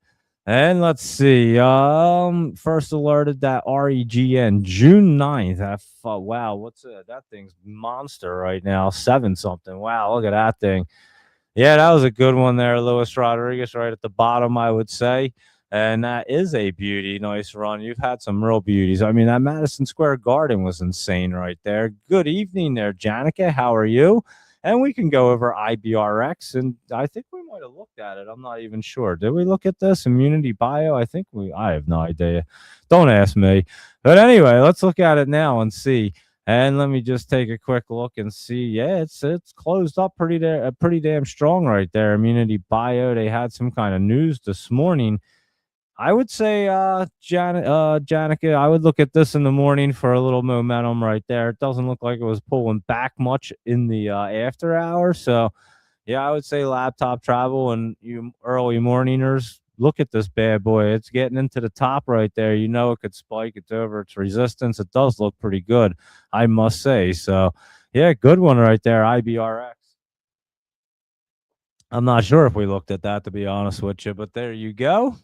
And let's see. First alerted that REGN June 9th. Wow, what's that thing's monster right now? Seven something. Wow, look at that thing. Yeah, that was a good one there, Luis Rodriguez, right at the bottom, I would say. And that is a beauty. Nice run. You've had some real beauties. I mean, that Madison Square Garden was insane right there. Good evening there, Janica. How are you? And we can go over IBRX, and I think we might have looked at it. I'm not even sure. Did we look at this Immunity Bio? I have no idea. Don't ask me. But anyway, let's look at it now and see. And let me just take a quick look and see. Yeah, it's closed up pretty damn strong right there. Immunity Bio. They had some kind of news this morning. I would say, Janica, I would look at this in the morning for a little momentum right there. It doesn't look like it was pulling back much in the after hours. So, yeah, I would say laptop travel and you early morningers. Look at this bad boy. It's getting into the top right there. You know it could spike. It's over its resistance. It does look pretty good, I must say. So, yeah, good one right there, IBRX. I'm not sure if we looked at that, to be honest with you, but there you go.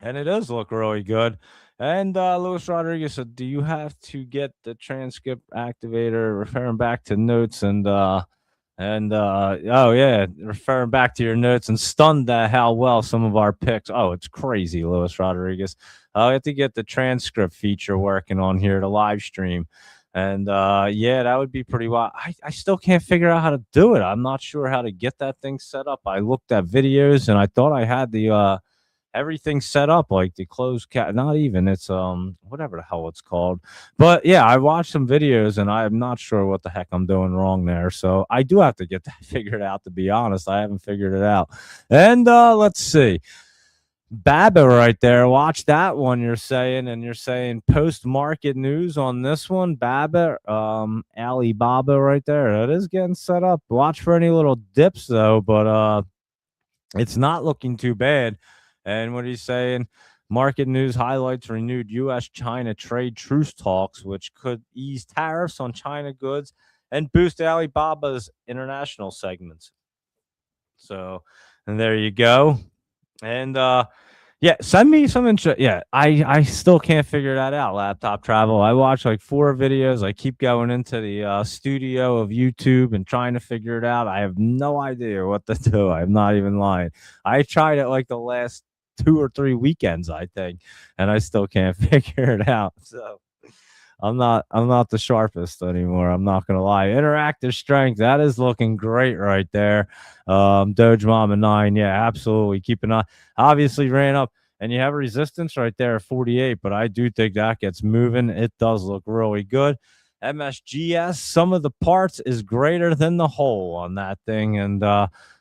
And it does look really good. And Luis Rodriguez said, "Do you have to get the transcript activator, referring back to notes and oh yeah, referring back to your notes and stunned at how well some of our picks. Oh, it's crazy, Luis Rodriguez. I have to get the transcript feature working on here to live stream." And yeah, that would be pretty wild. I still can't figure out how to do it. I'm not sure how to get that thing set up. I looked at videos and I thought I had the everything set up like the closed cat, not even, it's whatever the hell it's called. But yeah, I watched some videos and I'm not sure what the heck I'm doing wrong there, so I do have to get that figured out. To be honest, I haven't figured it out. And let's see, Baba right there, watch that one. You're saying post market news on this one, Baba, Alibaba right there, that is getting set up. Watch for any little dips though, but it's not looking too bad. And what he's saying, market news highlights renewed U.S. China trade truce talks, which could ease tariffs on China goods and boost Alibaba's international segments. So, and there you go. And yeah, send me some intro. Yeah, I still can't figure that out. Laptop travel. I watch like 4 videos. I keep going into the studio of YouTube and trying to figure it out. I have no idea what to do. I'm not even lying. I tried it like the last 2 or 3 weekends, I think, and I still can't figure it out. So I'm not the sharpest anymore. I'm not gonna lie. Interactive strength, that is looking great right there. Doge Mama 9, yeah, absolutely. Keep an eye. Obviously ran up, and you have resistance right there at 48, but I do think that gets moving. It does look really good. MSGS, some of the parts is greater than the whole on that thing. And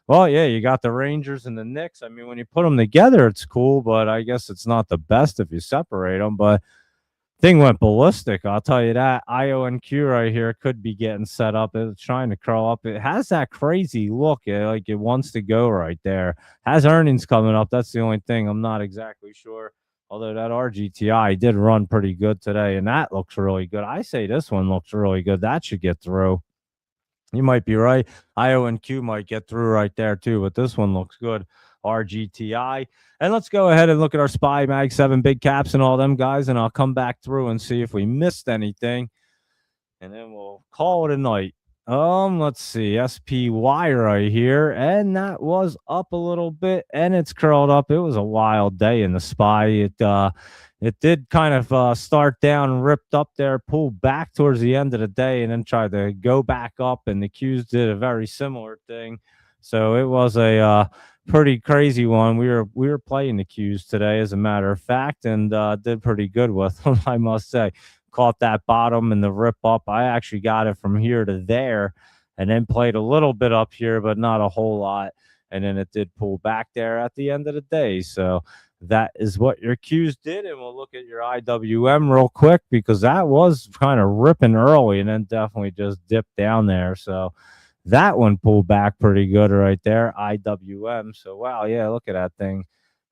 well, yeah, you got the Rangers and the Knicks. I mean, when you put them together, it's cool, but I guess it's not the best if you separate them. But thing went ballistic, I'll tell you that. IONQ right here could be getting set up. It's trying to crawl up. It has that crazy look, like it wants to go right there. Has earnings coming up. That's the only thing. I'm not exactly sure. Although that RGTI did run pretty good today, and that looks really good. I say this one looks really good. That should get through. You might be right. IONQ might get through right there too, but this one looks good. RGTI. And let's go ahead and look at our SPY Mag 7 big caps and all them guys, and I'll come back through and see if we missed anything. And then we'll call it a night. Let's see, SPY right here, and that was up a little bit, and it's curled up. It was a wild day in the SPY. It did kind of start down, ripped up there, pulled back towards the end of the day, and then tried to go back up. And the Qs did a very similar thing. So it was a pretty crazy one. We were playing the Qs today, as a matter of fact, and did pretty good with them, I must say. Caught that bottom and the rip up. I actually got it from here to there, and then played a little bit up here, but not a whole lot. And then it did pull back there at the end of the day. So that is what your Qs did. And we'll look at your IWM real quick, because that was kind of ripping early and then definitely just dipped down there. So that one pulled back pretty good right there, IWM. So, wow, yeah, look at that thing.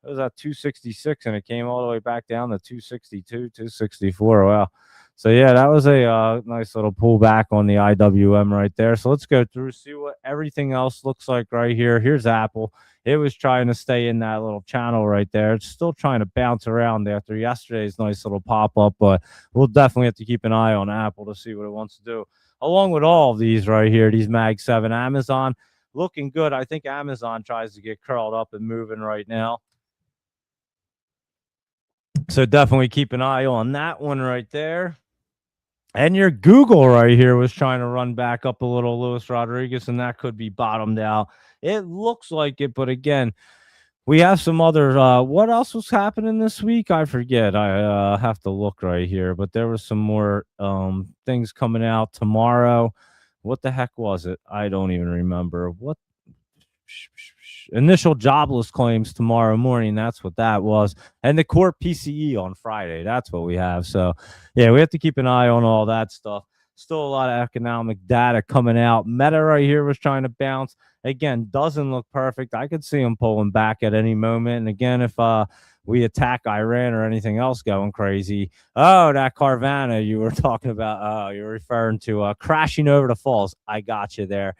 It was at 266 and it came all the way back down to 262, 264. Wow. So, yeah, that was a nice little pullback on the IWM right there. So, let's go through, see what everything else looks like right here. Here's Apple. It was trying to stay in that little channel right there. It's still trying to bounce around after yesterday's nice little pop up, but we'll definitely have to keep an eye on Apple to see what it wants to do. Along with all of these right here, these Mag 7, Amazon looking good. I think Amazon tries to get curled up and moving right now. So definitely keep an eye on that one right there. And your Google right here was trying to run back up a little, Luis Rodriguez, and that could be bottomed out. It looks like it, but again, we have some other what else was happening this week? I forget. I have to look right here, but there was some more things coming out tomorrow. What the heck was it? I don't even remember. What initial jobless claims tomorrow morning? That's what that was. And the core PCE on Friday. That's what we have. So, yeah, we have to keep an eye on all that stuff. Still a lot of economic data coming out. Meta right here was trying to bounce. Again, doesn't look perfect. I could see them pulling back at any moment. And again, if we attack Iran or anything else going crazy, oh, that Carvana you were talking about, you're referring to crashing over the falls. I got you there.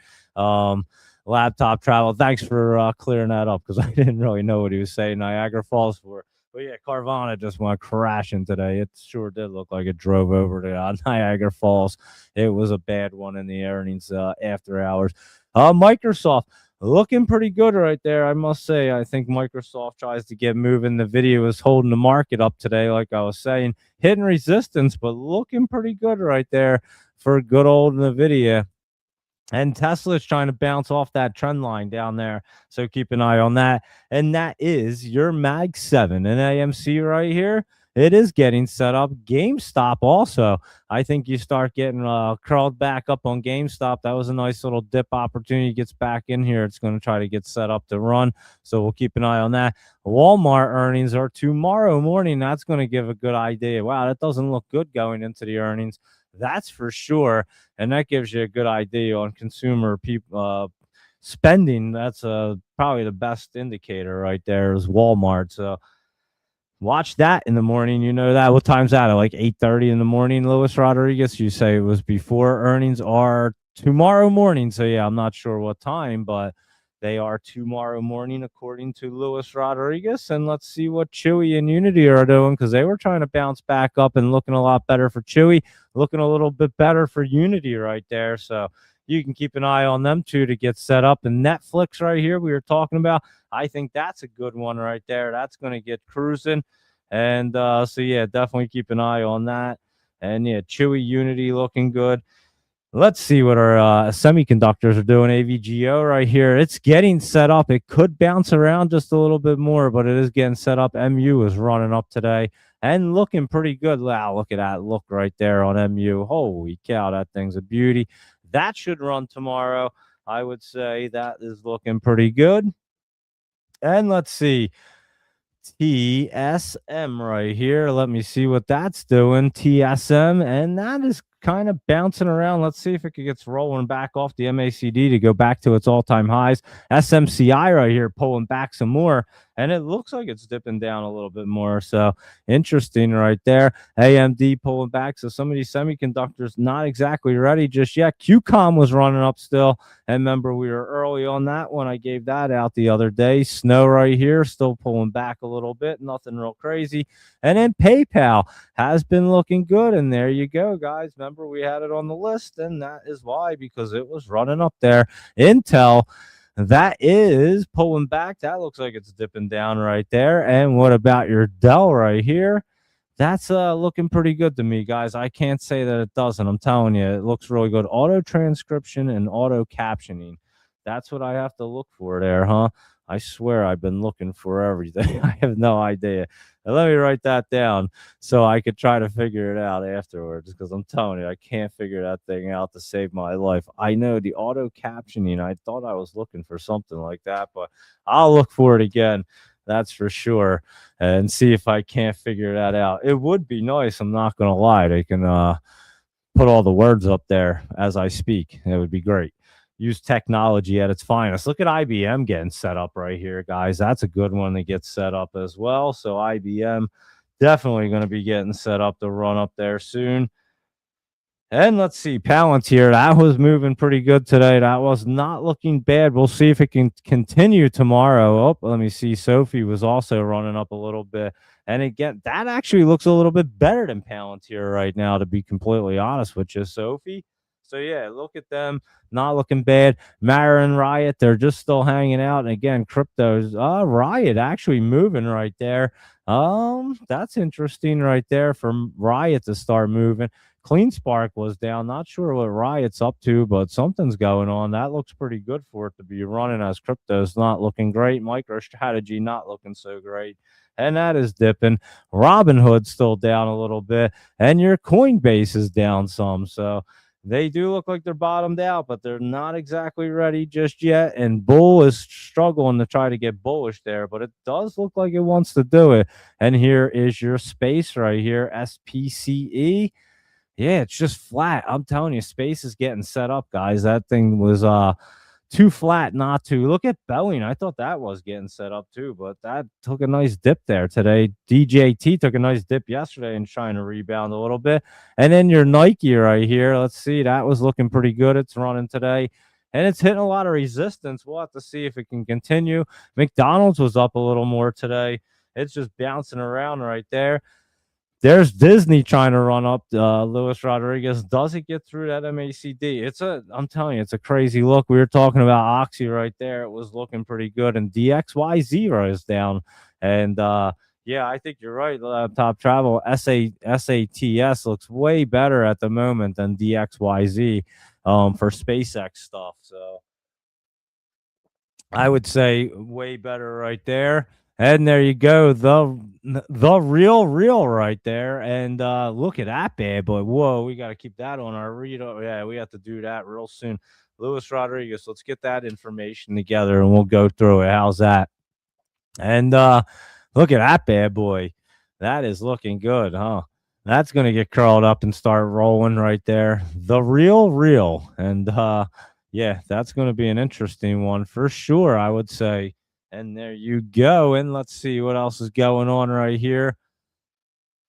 Laptop travel. Thanks for clearing that up, because I didn't really know what he was saying. Niagara Falls for. But yeah, Carvana just went crashing today. It sure did look like it drove over to Niagara Falls. It was a bad one in the earnings after hours. Microsoft looking pretty good right there, I must say. I think Microsoft tries to get moving. The video is holding the market up today, like I was saying, hitting resistance, but looking pretty good right there for good old Nvidia. And Tesla's trying to bounce off that trend line down there. So keep an eye on that. And that is your Mag 7 and AMC right here. It is getting set up. GameStop also. I think you start getting curled back up on GameStop. That was a nice little dip opportunity. Gets back in here. It's going to try to get set up to run. So we'll keep an eye on that. Walmart earnings are tomorrow morning. That's going to give a good idea. Wow, that doesn't look good going into the earnings. That's for sure. And that gives you a good idea on consumer people spending. That's probably the best indicator right there is Walmart. So watch that in the morning. You know that. What time's that? At like 8:30 in the morning, Luis Rodriguez? You say it was before earnings are tomorrow morning. So yeah, I'm not sure what time, but they are tomorrow morning, according to Luis Rodriguez. And let's see what Chewy and Unity are doing, because they were trying to bounce back up and looking a lot better for Chewy, looking a little bit better for Unity right there. So you can keep an eye on them too to get set up. And Netflix right here, we were talking about. I think that's a good one right there. That's going to get cruising. And so, yeah, definitely keep an eye on that. And, yeah, Chewy Unity looking good. Let's see what our semiconductors are doing. AVGO right here. It's getting set up. It could bounce around just a little bit more, but it is getting set up. MU is running up today and looking pretty good. Wow, look at that look right there on MU. Holy cow, that thing's a beauty. That should run tomorrow. I would say that is looking pretty good. And let's see. TSM right here. Let me see what that's doing. TSM, and that is kind of bouncing around. Let's see if it gets rolling back off the MACD to go back to its all-time highs. SMCI right here pulling back some more, and it looks like it's dipping down a little bit more. So interesting right there. AMD pulling back. So some of these semiconductors not exactly ready just yet. QCOM was running up still. And remember, we were early on that one. I gave that out the other day. Snow right here, still pulling back a little bit. Nothing real crazy. And then PayPal has been looking good. And there you go, guys. Remember, we had it on the list. And that is why, because it was running up there. Intel, that is pulling back. That looks like it's dipping down right there. And what about your Dell right here? That's looking pretty good to me, guys. I can't say that it doesn't. I'm telling you, it looks really good. Auto transcription and auto captioning. That's what I have to look for there, huh? I swear I've been looking for everything. I have no idea. And let me write that down so I could try to figure it out afterwards, because I'm telling you, I can't figure that thing out to save my life. I know the auto captioning, I thought I was looking for something like that, but I'll look for it again. That's for sure. And see if I can't figure that out. It would be nice. I'm not going to lie. They can put all the words up there as I speak. It would be great. Use technology at its finest. Look at IBM getting set up right here, guys. That's a good one to get set up as well. So IBM definitely going to be getting set up to run up there soon. And let's see, Palantir, that was moving pretty good today. That was not looking bad. We'll see if it can continue tomorrow. Oh, let me see. Sophie was also running up a little bit. And again, that actually looks a little bit better than Palantir right now, to be completely honest with you, Sophie. So yeah, look at them, not looking bad. Mara and Riot, they're just still hanging out. And again, cryptos, Riot actually moving right there. That's interesting right there for Riot to start moving. Clean Spark was down. Not sure what Riot's up to, but something's going on. That looks pretty good for it to be running, as crypto's not looking great. MicroStrategy not looking so great. And that is dipping. Robinhood's still down a little bit. And your Coinbase is down some. So they do look like they're bottomed out, but they're not exactly ready just yet. And Bull is struggling to try to get bullish there, but it does look like it wants to do it. And here is your space right here, SPCE. Yeah, it's just flat. I'm telling you, space is getting set up, guys. That thing was too flat not to. Look at Boeing. I thought that was getting set up too, but that took a nice dip there today. DJT took a nice dip yesterday and trying to rebound a little bit. And then your Nike right here. Let's see. That was looking pretty good. It's running today. And it's hitting a lot of resistance. We'll have to see if it can continue. McDonald's was up a little more today. It's just bouncing around right there. There's Disney trying to run up Luis Rodriguez. Does it get through that MACD? I'm telling you, it's a crazy look. We were talking about Oxy right there. It was looking pretty good. And DXY0 is down. And yeah, I think you're right. Top Travel SATS looks way better at the moment than DXYZ for SpaceX stuff. So I would say way better right there. And there you go, the real right there. And look at that bad boy. Whoa, we got to keep that on our reader. Yeah, we have to do that real soon. Luis Rodriguez, let's get that information together and we'll go through it. How's that? And look at that bad boy. That is looking good, huh? That's going to get curled up and start rolling right there. The real. And yeah, that's going to be an interesting one for sure, I would say. And there you go. And let's see what else is going on right here.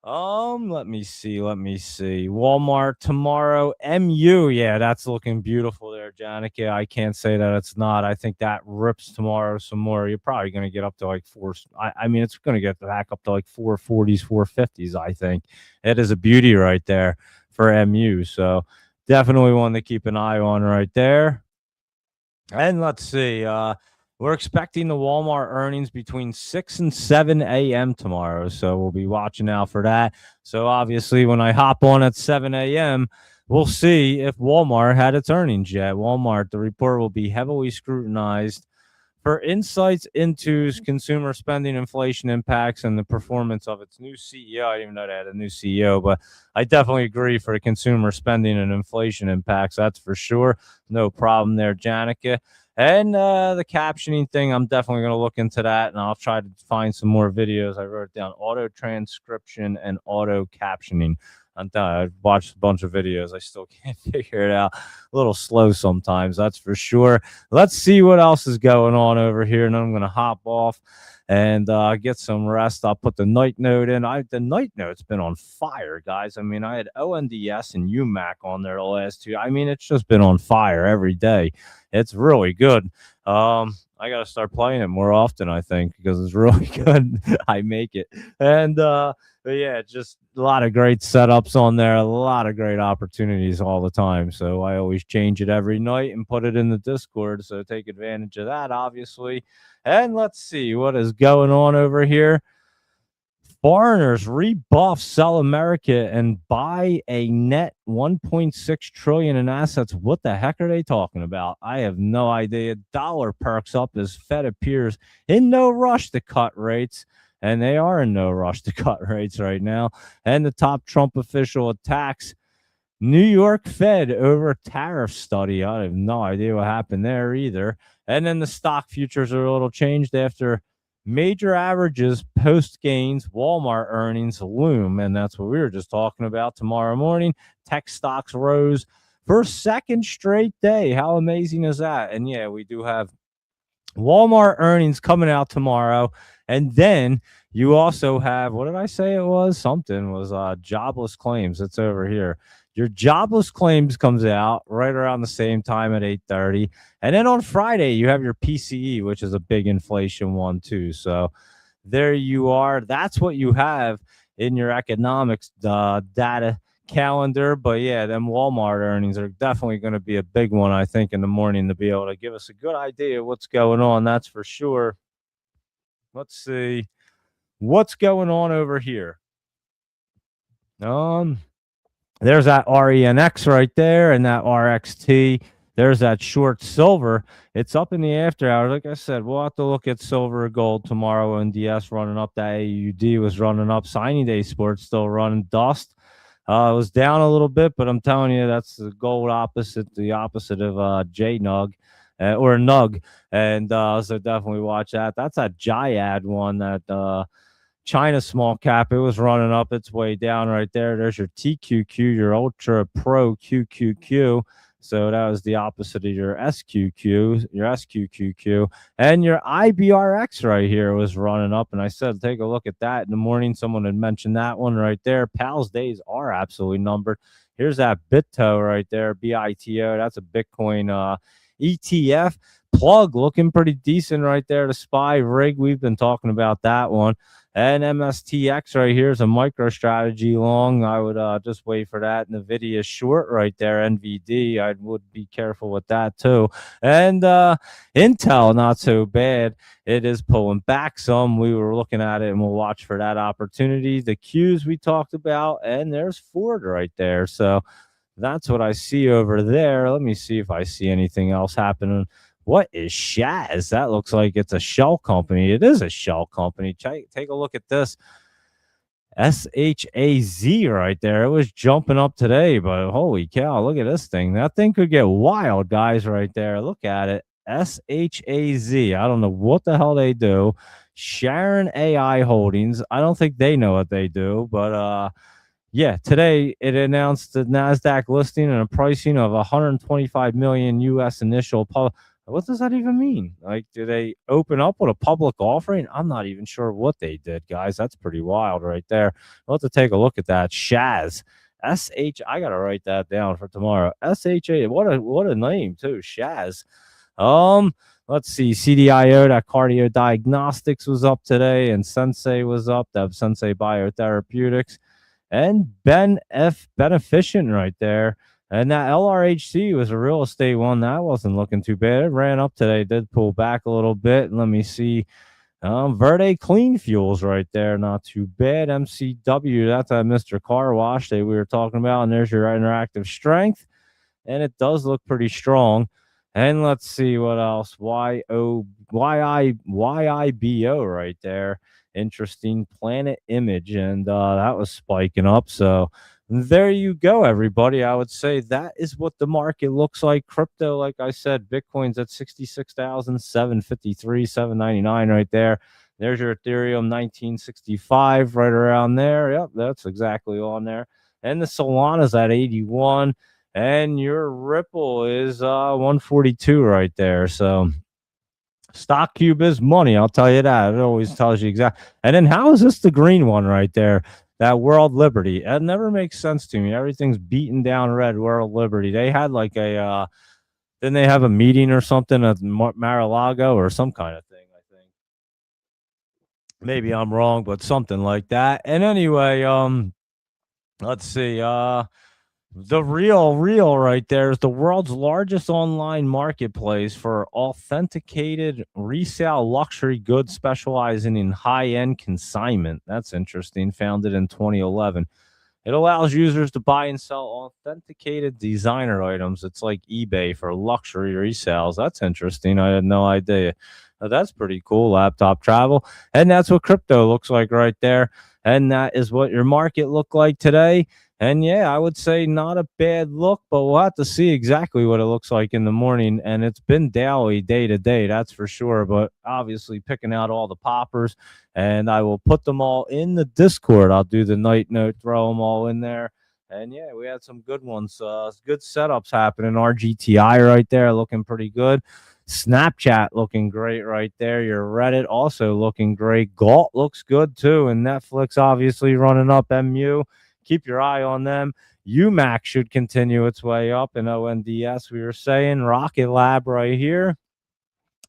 Let me see. Walmart tomorrow. MU. Yeah, that's looking beautiful there, Janica. I can't say that it's not. I think that rips tomorrow some more. You're probably going to get up to like four. I mean, it's going to get back up to like 440s, 450s. I think it is a beauty right there for MU. So definitely one to keep an eye on right there. And let's see. We're expecting the Walmart earnings between 6 and 7 a.m. tomorrow. So we'll be watching out for that. So obviously, when I hop on at 7 a.m., we'll see if Walmart had its earnings yet. Walmart, the report will be heavily scrutinized for insights into consumer spending, inflation impacts, and the performance of its new CEO. I didn't even know they had a new CEO, but I definitely agree for consumer spending and inflation impacts. That's for sure. No problem there, Janica. And the captioning thing, I'm definitely going to look into that, and I'll try to find some more videos. I wrote down auto transcription and auto captioning. I'm done. I've watched a bunch of videos. I still can't figure it out. A little slow sometimes, that's for sure. Let's see what else is going on over here, and then I'm going to hop off and get some rest. I'll put the night note in. The night note's been on fire, guys. I mean, I had ONDS and UMAC on there the last two. I mean, it's just been on fire every day. It's really good. I got to start playing it more often, I think, because it's really good. I make it. And but yeah, just a lot of great setups on there, a lot of great opportunities all the time. So I always change it every night and put it in the Discord. So take advantage of that, obviously. And let's see what is going on over here. Foreigners rebuff, sell America, and buy a net 1.6 trillion in assets. What the heck are they talking about? I have no idea. Dollar perks up as Fed appears in no rush to cut rates, and they are in no rush to cut rates right now. And the top Trump official attacks New York Fed over tariff study. I have no idea what happened there either. And then the stock futures are a little changed after major averages, post gains, Walmart earnings loom. And that's what we were just talking about tomorrow morning. Tech stocks rose for a second straight day. How amazing is that? And yeah, we do have Walmart earnings coming out tomorrow. And then you also have, what did I say it was? Something was jobless claims. It's over here. Your jobless claims comes out right around the same time at 8:30. And then on Friday, you have your PCE, which is a big inflation one too. So there you are. That's what you have in your economics data calendar. But yeah, them Walmart earnings are definitely going to be a big one, I think, in the morning to be able to give us a good idea of what's going on. That's for sure. Let's see what's going on over here. There's that RENX right there and that RXT. There's that short silver. It's up in the after hours. Like I said, we'll have to look at silver or gold tomorrow. NDS running up. That AUD was running up. Signing day sports still running. Dust it was down a little bit, but I'm telling you, that's the gold opposite, the opposite of J Nug or Nug. And so definitely watch that. That's that Jyad one that China small cap. It was running up its way down right there. There's your TQQ, your Ultra Pro QQQ. So that was the opposite of your SQQ, your SQQQ. And your IBRX right here was running up. And I said, take a look at that in the morning. Someone had mentioned that one right there. Pal's days are absolutely numbered. Here's that BITO right there, BITO. That's a Bitcoin ETF. Plug looking pretty decent right there. The SPY rig, we've been talking about that one. And MSTX right here is a micro strategy long. I would just wait for that. Nvidia short right there. NVD, I would be careful with that too. And Intel, not so bad. It is pulling back some. We were looking at it, and we'll watch for that opportunity. The Qs we talked about, and there's Ford right there. So that's what I see over there. Let me see if I see anything else happening. What is Shaz? That looks like it's a shell company. It is a shell company. Take a look at this. SHAZ right there. It was jumping up today, but holy cow, look at this thing. That thing could get wild, guys, right there. Look at it. SHAZ. I don't know what the hell they do. Sharon AI Holdings. I don't think they know what they do, but yeah, today it announced the NASDAQ listing and a pricing of 125 million US initial public. What does that even mean? Like, do they open up with a public offering? I'm not even sure what they did, guys. That's pretty wild right there. We'll have to take a look at that. Shaz. I gotta write that down for tomorrow. SHA. What a name too. Shaz. Let's see. CDIO, that cardio diagnostics was up today, and Sensei was up. That Sensei Biotherapeutics. And Beneficient right there. And that LRHC was a real estate one. That wasn't looking too bad. It ran up today, did pull back a little bit. Let me see. Verde Clean Fuels right there. Not too bad. MCW, that's that Mr. Car Wash that we were talking about. And there's your interactive strength. And it does look pretty strong. And let's see what else. YIBO right there. Interesting Planet Image. And that was spiking up. So there you go, everybody. I would say that is what the market looks like. Crypto, like I said, Bitcoin's at 66,753, 799 right there. There's your Ethereum 1965 right around there. Yep, that's exactly on there. And the Solana's at 81. And your Ripple is 142 right there. So Stock Cube is money, I'll tell you that. It always tells you exactly. And then how is this the green one right there? That World Liberty. That never makes sense to me. Everything's beaten down red. World Liberty. They had like a didn't they have a meeting or something at Mar-a-Lago or some kind of thing, I think. Maybe I'm wrong, but something like that. And anyway, let's see. The real right there is the world's largest online marketplace for authenticated resale luxury goods specializing in high-end consignment. That's interesting. Founded in 2011. It allows users to buy and sell authenticated designer items. It's like eBay for luxury resales. That's interesting. I had no idea. That's pretty cool. Laptop travel. And that's what crypto looks like right there. And that is what your market looked like today. And yeah, I would say not a bad look, but we'll have to see exactly what it looks like in the morning. And it's been daily, day to day, that's for sure. But obviously, picking out all the poppers, and I will put them all in the Discord. I'll do the night note, throw them all in there. And yeah, we had some good ones, good setups happening. RGTI right there looking pretty good. Snapchat looking great right there. Your Reddit also looking great. Galt looks good too. And Netflix obviously running up MU. Keep your eye on them. UMAC should continue its way up. And ONDS, we were saying, Rocket Lab right here.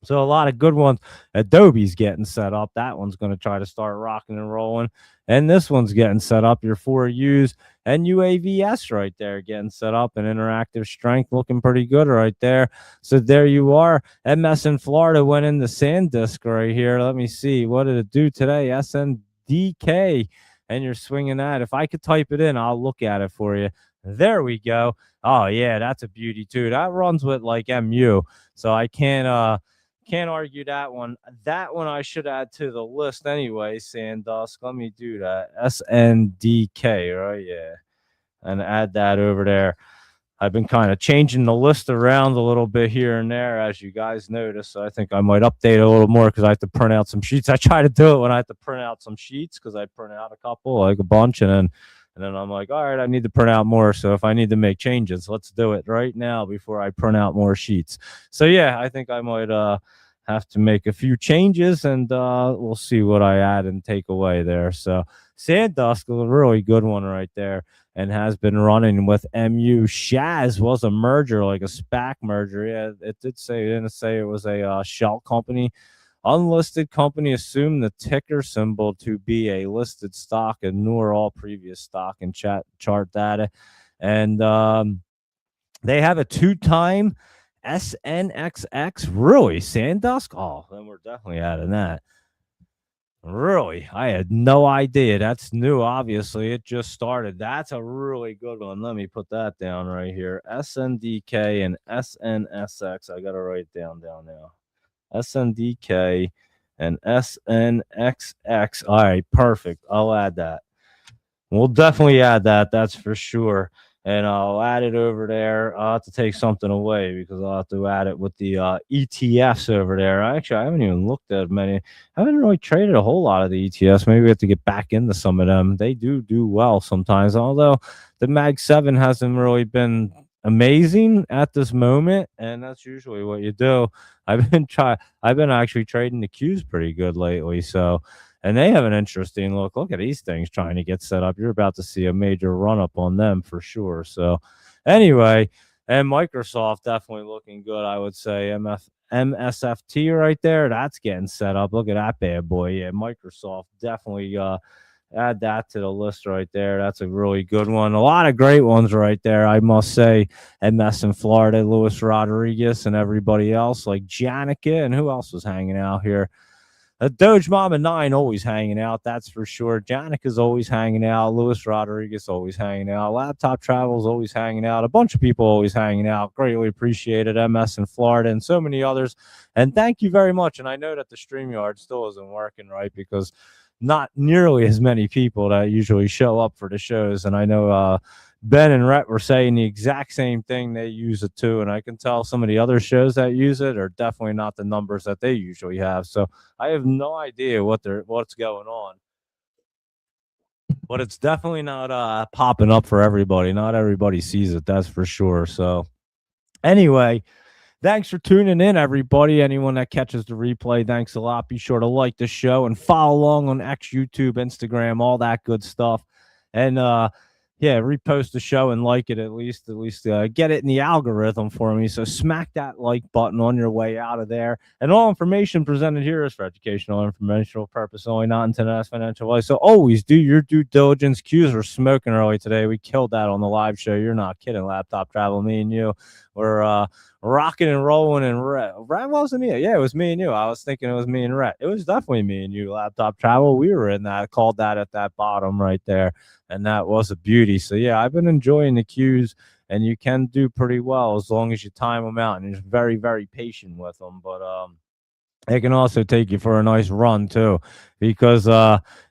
So a lot of good ones. Adobe's getting set up. That one's going to try to start rocking and rolling. And this one's getting set up. Your 4Us and UAVS right there getting set up. And interactive strength looking pretty good right there. So there you are. MS in Florida went in the SanDisk right here. Let me see. What did it do today? SNDK. And you're swinging that. If I could type it in, I'll look at it for you. There we go. Oh, yeah, that's a beauty too. That runs with like MU. So I can't argue that one. That one I should add to the list anyway, SanDisk. Let me do that. SNDK, right? Yeah. And add that over there. I've been kind of changing the list around a little bit here and there, as you guys notice. So I think I might update a little more because I have to print out some sheets. I try to do it when I have to print out some sheets because I print out a couple, like a bunch, and then I'm like, all right, I need to print out more. So if I need to make changes, let's do it right now before I print out more sheets. So yeah, I think I might have to make a few changes, and we'll see what I add and take away there. So SanDisk is a really good one right there, and has been running with MU. Shaz was a merger, like a SPAC merger. Yeah, it did say, it didn't say it was a shell company. Unlisted company assumed the ticker symbol to be a listed stock, ignore all previous stock and chart data. And they have a 2-time SNXX. Really? SanDisk? Oh, then we're definitely adding that. Really? I had no idea. That's new, obviously. It just started. That's a really good one. Let me put that down right here. SNDK and SNSX. I got to write it down now. SNDK and SNXX. All right, perfect. I'll add that. We'll definitely add that. That's for sure. And I'll add it over there. I'll have to take something away because I'll have to add it with the ETFs over there. Actually, I haven't even looked at many. I haven't really traded a whole lot of the ETFs. Maybe we have to get back into some of them. They do well sometimes, although the Mag 7 hasn't really been amazing at this moment, and that's usually what you do. I've been actually trading the Qs pretty good lately, so. And they have an interesting look. Look at these things trying to get set up. You're about to see a major run up on them for sure. So, anyway, and Microsoft definitely looking good, I would say. MSFT right there, that's getting set up. Look at that bad boy. Yeah, Microsoft definitely add that to the list right there. That's a really good one. A lot of great ones right there, I must say. MS in Florida, Luis Rodriguez, and everybody else like Janica. And who else was hanging out here? Doge Mama 9 always hanging out, that's for sure. Janica's always hanging out. Luis Rodriguez always hanging out. Laptop Travel's always hanging out. A bunch of people always hanging out. Greatly appreciated. MS in Florida and so many others. And thank you very much. And I know that the StreamYard still isn't working right because not nearly as many people that usually show up for the shows. And I know Ben and Rhett were saying the exact same thing. They use it too. And I can tell some of the other shows that use it are definitely not the numbers that they usually have. So I have no idea what's going on. But it's definitely not popping up for everybody. Not everybody sees it, that's for sure. So anyway, thanks for tuning in, everybody. Anyone that catches the replay, thanks a lot. Be sure to like the show and follow along on X, YouTube, Instagram, all that good stuff. And Yeah, repost the show and like it at least get it in the algorithm for me. So smack that like button on your way out of there. And all information presented here is for educational and informational purpose only, not intended as financial advice. So always do your due diligence. Q's are smoking early today. We killed that on the live show. You're not kidding. Laptop travel, me and you were rocking and rolling. And Rhett wasn't it? Yeah, it was me and you. I was thinking it was me and Rhett. It was definitely me and you. Laptop travel. We were in that. Called that at that bottom right there, and that was a beauty. So yeah, I've been enjoying the cues, and you can do pretty well as long as you time them out and you're very, very patient with them. But they can also take you for a nice run too, because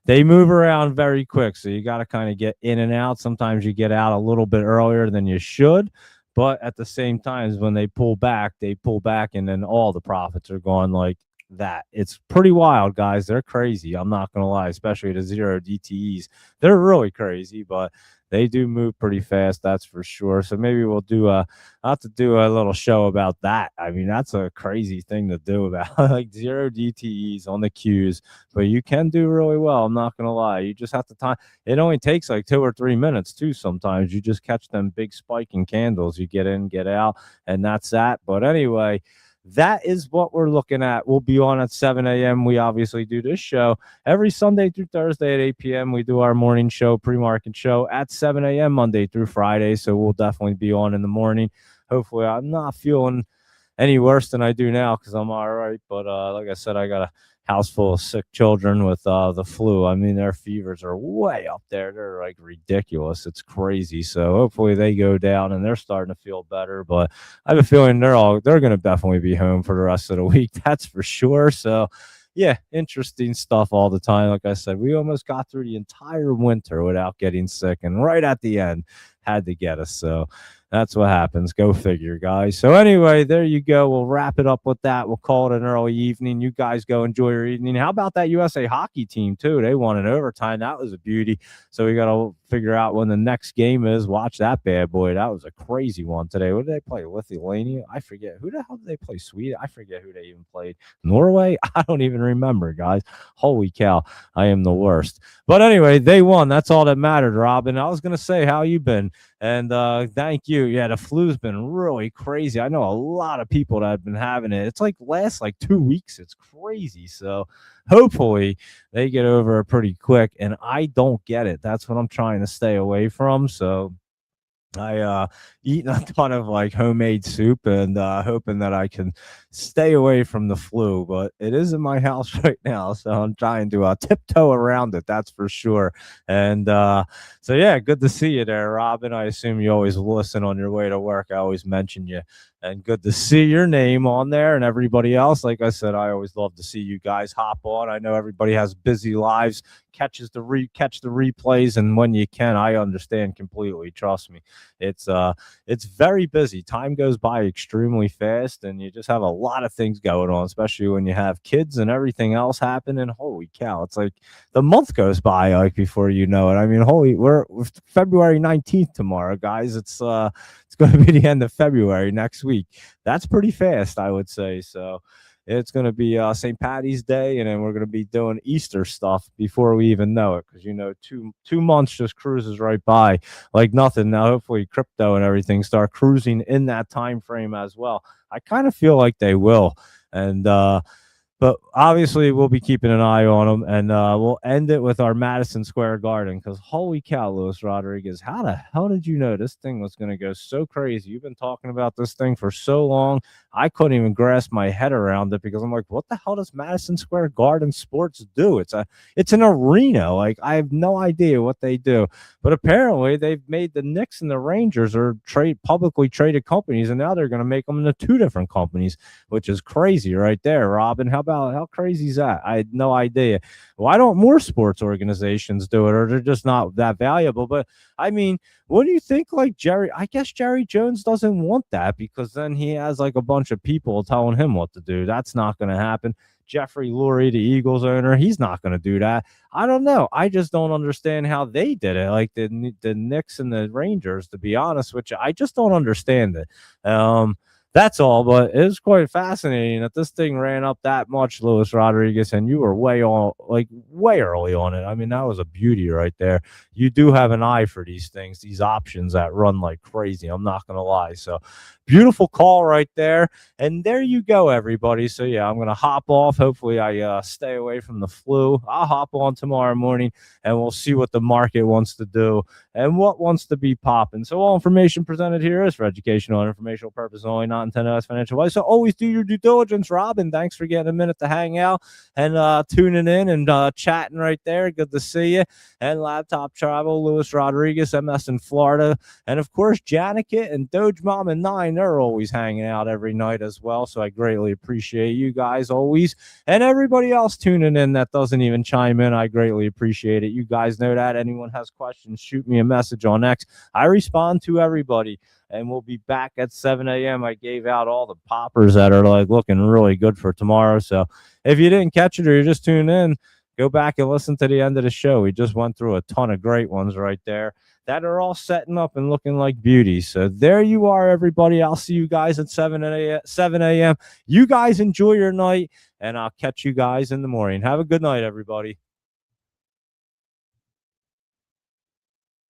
they move around very quick. So you got to kind of get in and out. Sometimes you get out a little bit earlier than you should. But at the same time, when they pull back, and then all the profits are gone like that. It's pretty wild, guys. They're crazy. I'm not going to lie, especially the zero DTEs. They're really crazy, but they do move pretty fast. That's for sure. So maybe we'll do I'll have to do a little show about that. I mean, that's a crazy thing to do about like zero DTEs on the cues, but you can do really well. I'm not going to lie. You just have to time. It only takes like 2 or 3 minutes too. Sometimes you just catch them big spiking candles. You get in, get out, and that's that. But anyway, that is what we're looking at. We'll be on at 7 a.m. We obviously do this show every Sunday through Thursday at 8 p.m. We do our morning show, pre-market show at 7 a.m. Monday through Friday. So we'll definitely be on in the morning. Hopefully, I'm not feeling any worse than I do now because I'm all right. But like I said, I got a house full of sick children with the flu. I mean, their fevers are way up there. They're like ridiculous. It's crazy. So hopefully they go down and they're starting to feel better. But I have a feeling they're going to definitely be home for the rest of the week. That's for sure. So yeah, interesting stuff all the time. Like I said, we almost got through the entire winter without getting sick, and right at the end had to get us. So that's what happens. Go figure, guys. So anyway, there you go. We'll wrap it up with that. We'll call it an early evening. You guys go enjoy your evening. How about that USA hockey team too? They won in overtime. That was a beauty. So we got to figure out when the next game is. Watch that bad boy. That was a crazy one today. What did they play? Lithuania? I forget. Who the hell did they play? Sweden? I forget who they even played. Norway? I don't even remember, guys. Holy cow. I am the worst. But anyway, they won. That's all that mattered, Robin. I was going to say, how you been? And thank you. Yeah, the flu's been really crazy. I know a lot of people that have been having it. It's like last like 2 weeks. It's crazy. So hopefully they get over it pretty quick. And I don't get it. That's what I'm trying to stay away from. So I eating a ton of like homemade soup and hoping that I can stay away from the flu, but it is in my house right now, so I'm trying to tiptoe around it. That's for sure. And so yeah, good to see you there, Robin. I assume you always listen on your way to work. I always mention you, and good to see your name on there and everybody else. Like I said, I always love to see you guys hop on. I know everybody has busy lives, catch the replays, and when you can, I understand completely. Trust me, it's very busy. Time goes by extremely fast, and you just have a lot of things going on, especially when you have kids and everything else happening. Holy cow, it's like the month goes by like before you know it. I mean, we're February 19th tomorrow, guys. It's going to be the end of February next week. That's pretty fast, I would say. So it's going to be St. Patty's Day, and then we're going to be doing Easter stuff before we even know it, because two months just cruises right by like nothing. Now, hopefully, crypto and everything start cruising in that time frame as well. I kind of feel like they will, and but obviously, we'll be keeping an eye on them, and we'll end it with our Madison Square Garden, because holy cow, Luis Rodriguez, how the hell did you know this thing was going to go so crazy? You've been talking about this thing for so long. I couldn't even grasp my head around it, because I'm like, what the hell does Madison Square Garden Sports do? It's an arena. Like, I have no idea what they do, but apparently they've made the Knicks and the Rangers are publicly traded companies, and now they're going to make them into two different companies, which is crazy right there, Robin. How crazy is that? I had no idea. Why don't more sports organizations do it, or they're just not that valuable? But I mean, what do you think? Like I guess Jerry Jones doesn't want that, because then he has like a bunch of people telling him what to do. That's not going to happen. Jeffrey Lurie, the Eagles owner, he's not going to do that. I don't know. I just don't understand how they did it. Like the Knicks and the Rangers, to be honest with you, I just don't understand it. That's all, but it was quite fascinating that this thing ran up that much, Luis Rodriguez, and you were way early on it. I mean, that was a beauty right there. You do have an eye for these things, these options that run like crazy. I'm not gonna lie. So beautiful call right there. And there you go, everybody. So yeah, I'm gonna hop off. Hopefully I stay away from the flu. I'll hop on tomorrow morning and we'll see what the market wants to do and what wants to be popping. So all information presented here is for educational and informational purposes only, not intended as financial advice. So always do your due diligence, Robin. Thanks for getting a minute to hang out and tuning in and chatting right there. Good to see you. And Laptop Travel, Luis Rodriguez, MS in Florida. And of course, Janikit and Doge Mom and Nine, they're always hanging out every night as well. So I greatly appreciate you guys always. And everybody else tuning in that doesn't even chime in, I greatly appreciate it. You guys know that. Anyone has questions, shoot me a message on X. I respond to everybody. And we'll be back at 7 a.m. I gave out all the poppers that are like looking really good for tomorrow. So if you didn't catch it or you're just tuning in, go back and listen to the end of the show. We just went through a ton of great ones right there that are all setting up and looking like beauty. So there you are, everybody. I'll see you guys at 7 a.m. You guys enjoy your night, and I'll catch you guys in the morning. Have a good night, everybody.